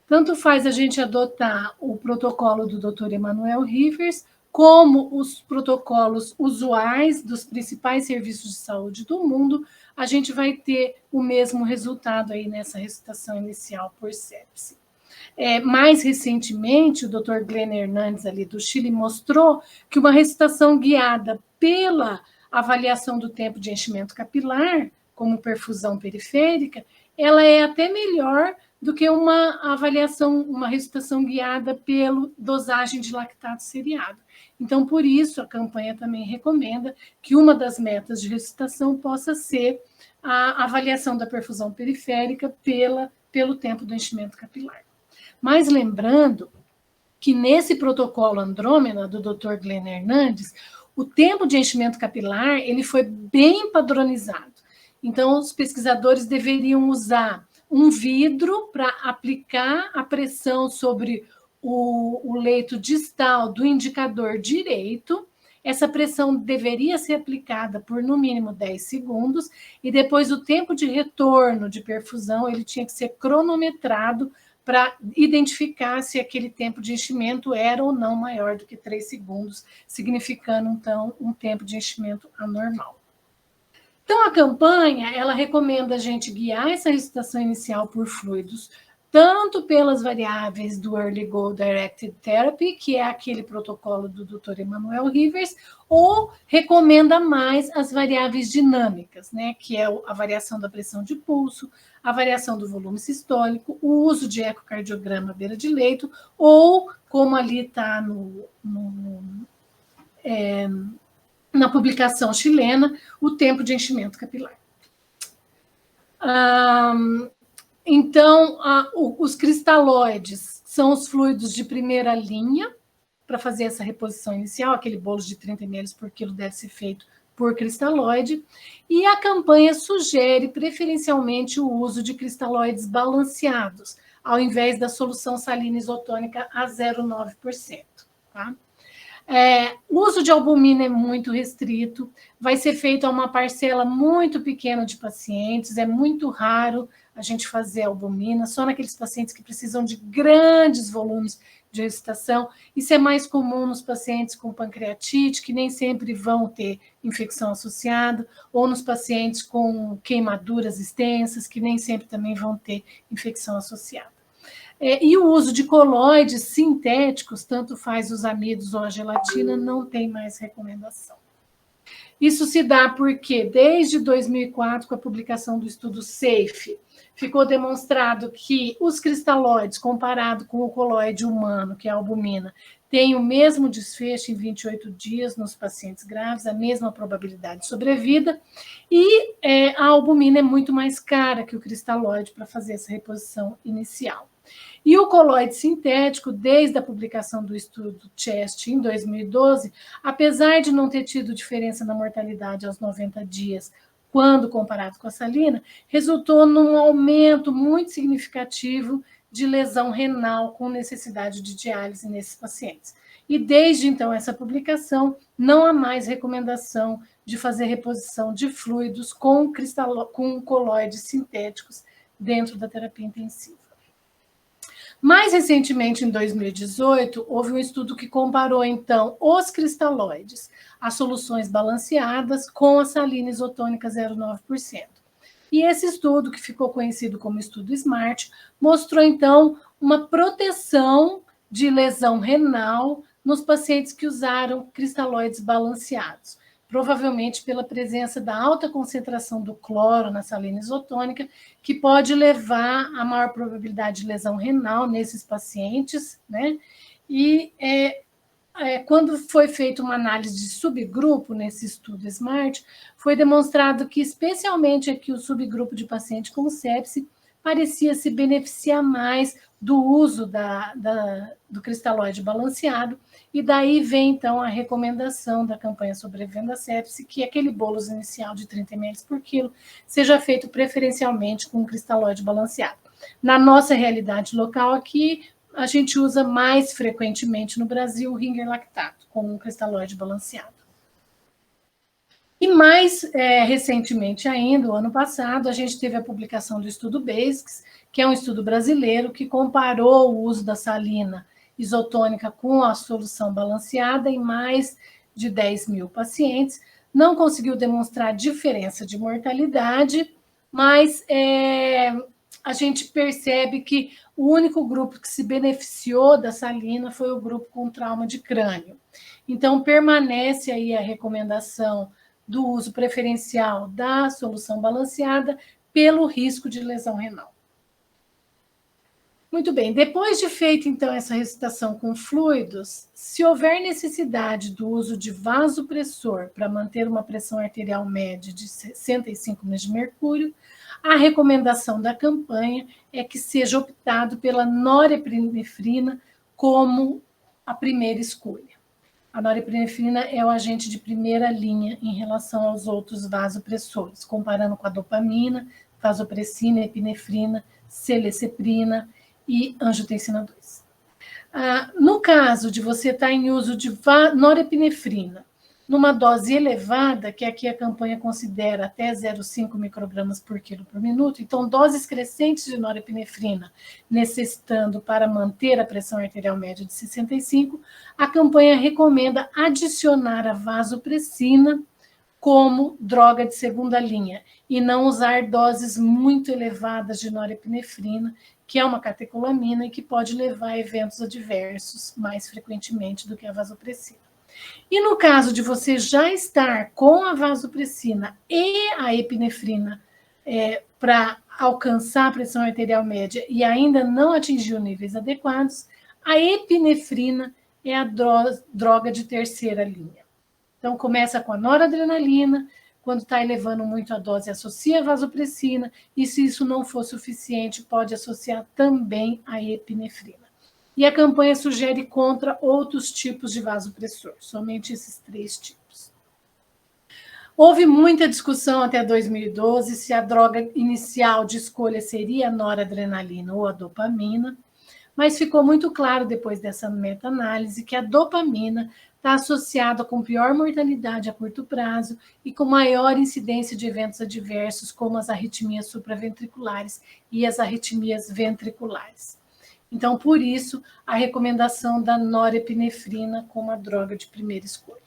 tanto faz a gente adotar o protocolo do Dr. Emanuel Rivers, como os protocolos usuais dos principais serviços de saúde do mundo, a gente vai ter o mesmo resultado aí nessa ressuscitação inicial por sepse. Mais recentemente, o Dr. Glenn Hernandes, ali do Chile, mostrou que uma ressuscitação guiada pela avaliação do tempo de enchimento capilar, como perfusão periférica, ela é até melhor do que uma avaliação, uma ressuscitação guiada pela dosagem de lactato seriado. Então, por isso, a campanha também recomenda que uma das metas de ressuscitação possa ser a avaliação da perfusão periférica pelo tempo do enchimento capilar. Mas lembrando que nesse protocolo Andrômeda do Dr. Glenn Hernandes, o tempo de enchimento capilar ele foi bem padronizado. Então, os pesquisadores deveriam usar um vidro para aplicar a pressão sobre o leito distal do indicador direito. Essa pressão deveria ser aplicada por no mínimo 10 segundos, e depois o tempo de retorno de perfusão ele tinha que ser cronometrado para identificar se aquele tempo de enchimento era ou não maior do que 3 segundos, significando, então, um tempo de enchimento anormal. Então, a campanha, ela recomenda a gente guiar essa ressuscitação inicial por fluidos, tanto pelas variáveis do Early Goal Directed Therapy, que é aquele protocolo do Dr. Emanuel Rivers, ou recomenda mais as variáveis dinâmicas, né, que é a variação da pressão de pulso, a variação do volume sistólico, o uso de ecocardiograma à beira de leito, ou, como ali está na publicação chilena, o tempo de enchimento capilar. Então, os cristalóides são os fluidos de primeira linha para fazer essa reposição inicial, aquele bolo de 30 ml por quilo deve ser feito por cristalóide, e a campanha sugere preferencialmente o uso de cristalóides balanceados, ao invés da solução salina isotônica a 0,9%. Tá? O uso de albumina é muito restrito, vai ser feito a uma parcela muito pequena de pacientes, é muito raro a gente fazer albumina, só naqueles pacientes que precisam de grandes volumes de ressuscitação. Isso é mais comum nos pacientes com pancreatite, que nem sempre vão ter infecção associada, ou nos pacientes com queimaduras extensas, que nem sempre também vão ter infecção associada. E o uso de colóides sintéticos, tanto faz os amidos ou a gelatina, não tem mais recomendação. Isso se dá porque, desde 2004, com a publicação do estudo SAFE, ficou demonstrado que os cristalóides, comparado com o colóide humano, que é a albumina, tem o mesmo desfecho em 28 dias nos pacientes graves, a mesma probabilidade de sobrevida, e a albumina é muito mais cara que o cristalóide para fazer essa reposição inicial. E o colóide sintético, desde a publicação do estudo CHEST em 2012, apesar de não ter tido diferença na mortalidade aos 90 dias, quando comparado com a salina, resultou num aumento muito significativo de lesão renal com necessidade de diálise nesses pacientes. E desde então essa publicação, não há mais recomendação de fazer reposição de fluidos com colóides sintéticos dentro da terapia intensiva. Mais recentemente, em 2018, houve um estudo que comparou, então, os cristalóides, as soluções balanceadas, com a salina isotônica 0,9%. E esse estudo, que ficou conhecido como estudo SMART, mostrou, então, uma proteção de lesão renal nos pacientes que usaram cristalóides balanceados, provavelmente pela presença da alta concentração do cloro na salina isotônica, que pode levar a maior probabilidade de lesão renal nesses pacientes, né? E quando foi feita uma análise de subgrupo nesse estudo SMART, foi demonstrado que, especialmente aqui, o subgrupo de paciente com sepse parecia se beneficiar mais do uso do cristalóide balanceado, e daí vem, então, a recomendação da campanha Sobrevivendo à Sepse, que aquele bolos inicial de 30 ml por quilo seja feito preferencialmente com um cristalóide balanceado. Na nossa realidade local aqui, a gente usa mais frequentemente no Brasil o Ringer lactato, com um cristalóide balanceado. E mais recentemente ainda, o ano passado, a gente teve a publicação do estudo BASICS, que é um estudo brasileiro que comparou o uso da salina isotônica com a solução balanceada em mais de 10 mil pacientes. Não conseguiu demonstrar diferença de mortalidade, mas a gente percebe que o único grupo que se beneficiou da salina foi o grupo com trauma de crânio. Então, permanece aí a recomendação do uso preferencial da solução balanceada pelo risco de lesão renal. Muito bem, depois de feita, então, essa ressuscitação com fluidos, se houver necessidade do uso de vasopressor para manter uma pressão arterial média de 65 mg de mercúrio, a recomendação da campanha é que seja optado pela norepinefrina como a primeira escolha. A norepinefrina é o agente de primeira linha em relação aos outros vasopressores, comparando com a dopamina, vasopressina, epinefrina, celeceprina e angiotensina 2. No caso de você estar em uso de norepinefrina, numa dose elevada, que aqui a campanha considera até 0,5 microgramas por quilo por minuto, então doses crescentes de norepinefrina necessitando para manter a pressão arterial média de 65, a campanha recomenda adicionar a vasopressina como droga de segunda linha e não usar doses muito elevadas de norepinefrina, que é uma catecolamina e que pode levar a eventos adversos mais frequentemente do que a vasopressina. E no caso de você já estar com a vasopressina e a epinefrina para alcançar a pressão arterial média e ainda não atingiu níveis adequados, a epinefrina é a droga de terceira linha. Então, começa com a noradrenalina, quando está elevando muito a dose, associa a vasopressina, e se isso não for suficiente, pode associar também a epinefrina. E a campanha sugere contra outros tipos de vasopressor, somente esses 3 tipos. Houve muita discussão até 2012 se a droga inicial de escolha seria a noradrenalina ou a dopamina, mas ficou muito claro depois dessa meta-análise que a dopamina está associada com pior mortalidade a curto prazo e com maior incidência de eventos adversos, como as arritmias supraventriculares e as arritmias ventriculares. Então, por isso, a recomendação da norepinefrina como a droga de primeira escolha.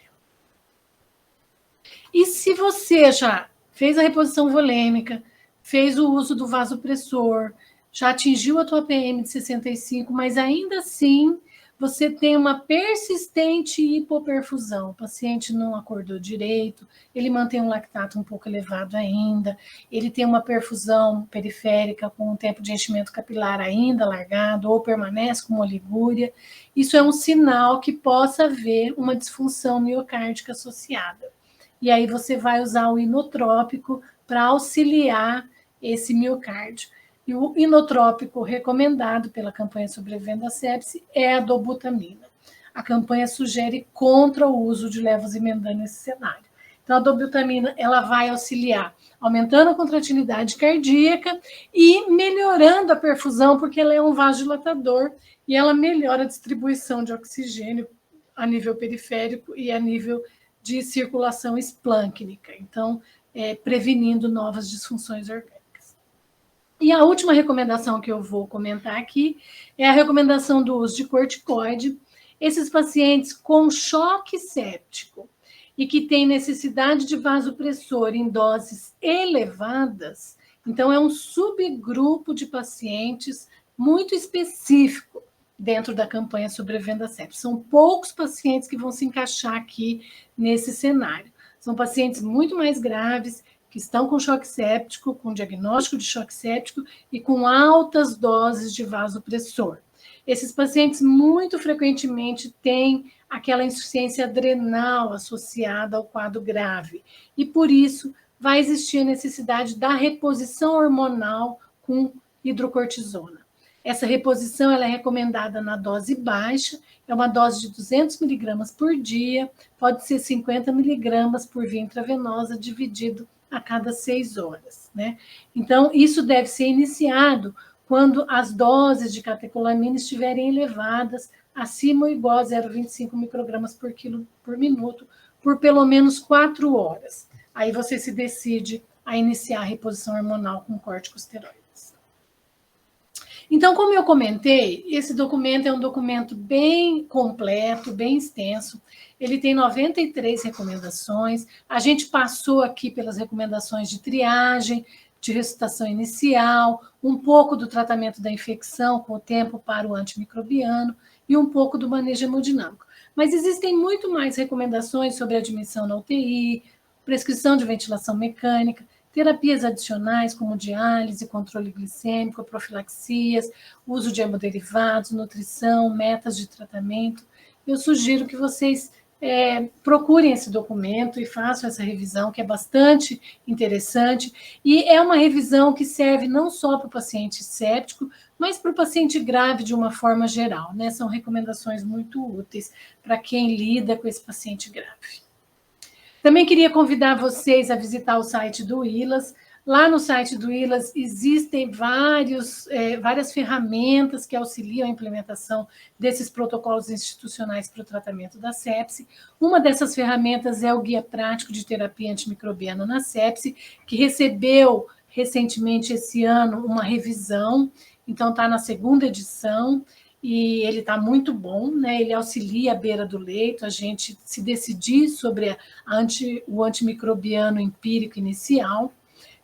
E se você já fez a reposição volêmica, fez o uso do vasopressor, já atingiu a tua PM de 65, mas ainda assim você tem uma persistente hipoperfusão, o paciente não acordou direito, ele mantém um lactato um pouco elevado ainda, ele tem uma perfusão periférica com um tempo de enchimento capilar ainda alargado, ou permanece com oligúria, isso é um sinal que possa haver uma disfunção miocárdica associada. E aí você vai usar o inotrópico para auxiliar esse miocárdio. E o inotrópico recomendado pela campanha Sobrevivendo à Sepse é a dobutamina. A campanha sugere contra o uso de levosimendan nesse cenário. Então, a dobutamina ela vai auxiliar, aumentando a contratilidade cardíaca e melhorando a perfusão, porque ela é um vasodilatador e ela melhora a distribuição de oxigênio a nível periférico e a nível de circulação esplâncnica. Então, prevenindo novas disfunções orgânicas. E a última recomendação que eu vou comentar aqui é a recomendação do uso de corticoide. Esses pacientes com choque séptico e que têm necessidade de vasopressor em doses elevadas, então é um subgrupo de pacientes muito específico dentro da campanha Sobrevivendo à Sepse. São poucos pacientes que vão se encaixar aqui nesse cenário. São pacientes muito mais graves, que estão com choque séptico, com diagnóstico de choque séptico e com altas doses de vasopressor. Esses pacientes muito frequentemente têm aquela insuficiência adrenal associada ao quadro grave e por isso vai existir a necessidade da reposição hormonal com hidrocortisona. Essa reposição ela é recomendada na dose baixa, é uma dose de 200 miligramas por dia, pode ser 50 miligramas por via intravenosa, dividido a cada 6 horas, né? Então, isso deve ser iniciado quando as doses de catecolamina estiverem elevadas, acima ou igual a 0,25 microgramas por quilo por minuto, por pelo menos 4 horas. Aí você se decide a iniciar a reposição hormonal com corticosteroides. Então, como eu comentei, esse documento é um documento bem completo, bem extenso. Ele tem 93 recomendações. A gente passou aqui pelas recomendações de triagem, de ressuscitação inicial, um pouco do tratamento da infecção com o tempo para o antimicrobiano e um pouco do manejo hemodinâmico. Mas existem muito mais recomendações sobre admissão na UTI, prescrição de ventilação mecânica, terapias adicionais como diálise, controle glicêmico, profilaxias, uso de hemoderivados, nutrição, metas de tratamento. Eu sugiro que vocês procurem esse documento e façam essa revisão, que é bastante interessante, e é uma revisão que serve não só para o paciente séptico, mas para o paciente grave de uma forma geral, né? São recomendações muito úteis para quem lida com esse paciente grave. Também queria convidar vocês a visitar o site do ILAS. Lá no site do ILAS existem várias ferramentas que auxiliam a implementação desses protocolos institucionais para o tratamento da sepse. Uma dessas ferramentas é o Guia Prático de Terapia Antimicrobiana na Sepse, que recebeu recentemente esse ano uma revisão, então está na 2ª edição, e ele está muito bom, né? Ele auxilia à beira do leito, a gente se decidir sobre o antimicrobiano empírico inicial.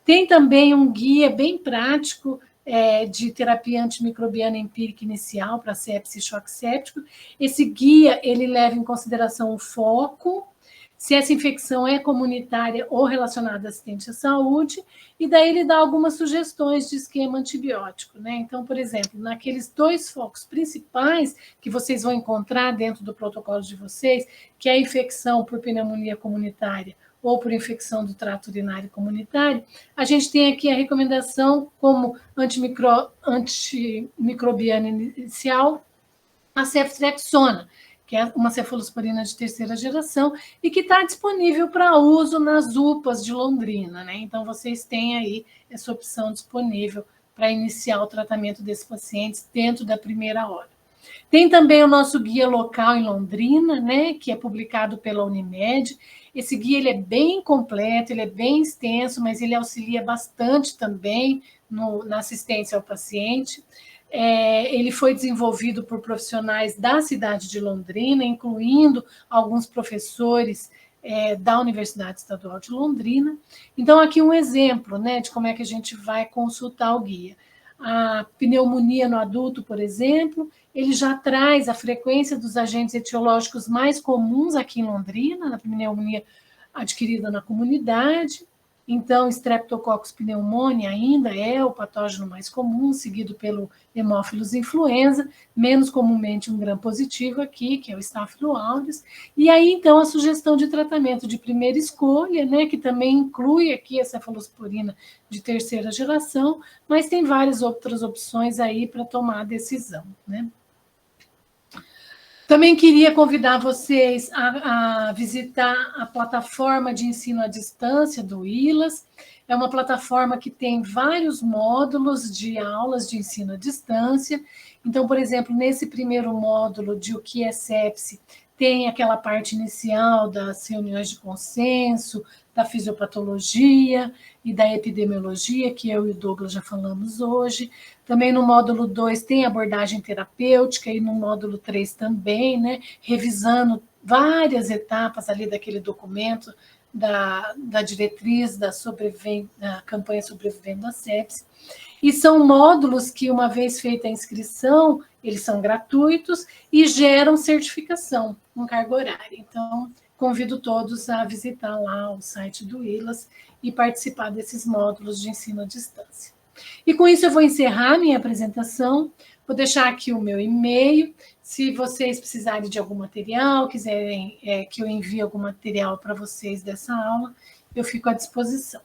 Tem também um guia bem prático de terapia antimicrobiana empírica inicial para sepse e choque séptico. Esse guia ele leva em consideração o foco, se essa infecção é comunitária ou relacionada a assistente à saúde, e daí ele dá algumas sugestões de esquema antibiótico, né? Então, por exemplo, naqueles 2 focos principais que vocês vão encontrar dentro do protocolo de vocês, que é a infecção por pneumonia comunitária ou por infecção do trato urinário comunitário, a gente tem aqui a recomendação como antimicrobiana inicial, a ceftriaxona, que é uma cefalosporina de 3ª geração, e que está disponível para uso nas UPAs de Londrina, né? Então, vocês têm aí essa opção disponível para iniciar o tratamento desses pacientes dentro da primeira hora. Tem também o nosso guia local em Londrina, né, que é publicado pela Unimed. Esse guia ele é bem completo, ele é bem extenso, mas ele auxilia bastante também na assistência ao paciente. Ele foi desenvolvido por profissionais da cidade de Londrina, incluindo alguns professores da Universidade Estadual de Londrina. Então, aqui um exemplo, né, de como é que a gente vai consultar o guia. A pneumonia no adulto, por exemplo, ele já traz a frequência dos agentes etiológicos mais comuns aqui em Londrina, na pneumonia adquirida na comunidade. Então, Streptococcus pneumoniae ainda é o patógeno mais comum, seguido pelo Haemophilus influenza, menos comumente um gram-positivo aqui, que é o Staphylo aureus. E aí, então, a sugestão de tratamento de primeira escolha, né, que também inclui aqui a cefalosporina de 3ª geração, mas tem várias outras opções aí para tomar a decisão, né? Também queria convidar vocês a visitar a plataforma de ensino à distância do ILAS. É uma plataforma que tem vários módulos de aulas de ensino à distância. Então, por exemplo, nesse primeiro módulo de o que é sepse, tem aquela parte inicial das reuniões de consenso, da fisiopatologia e da epidemiologia, que eu e o Douglas já falamos hoje. Também no módulo 2 tem abordagem terapêutica e no módulo 3 também, né, revisando várias etapas ali daquele documento da diretriz da campanha Sobrevivendo à Sepse. E são módulos que, uma vez feita a inscrição, eles são gratuitos e geram certificação com carga horária. Então, convido todos a visitar lá o site do ILAS e participar desses módulos de ensino à distância. E com isso eu vou encerrar minha apresentação, vou deixar aqui o meu e-mail, se vocês precisarem de algum material, quiserem que eu envie algum material para vocês dessa aula, eu fico à disposição.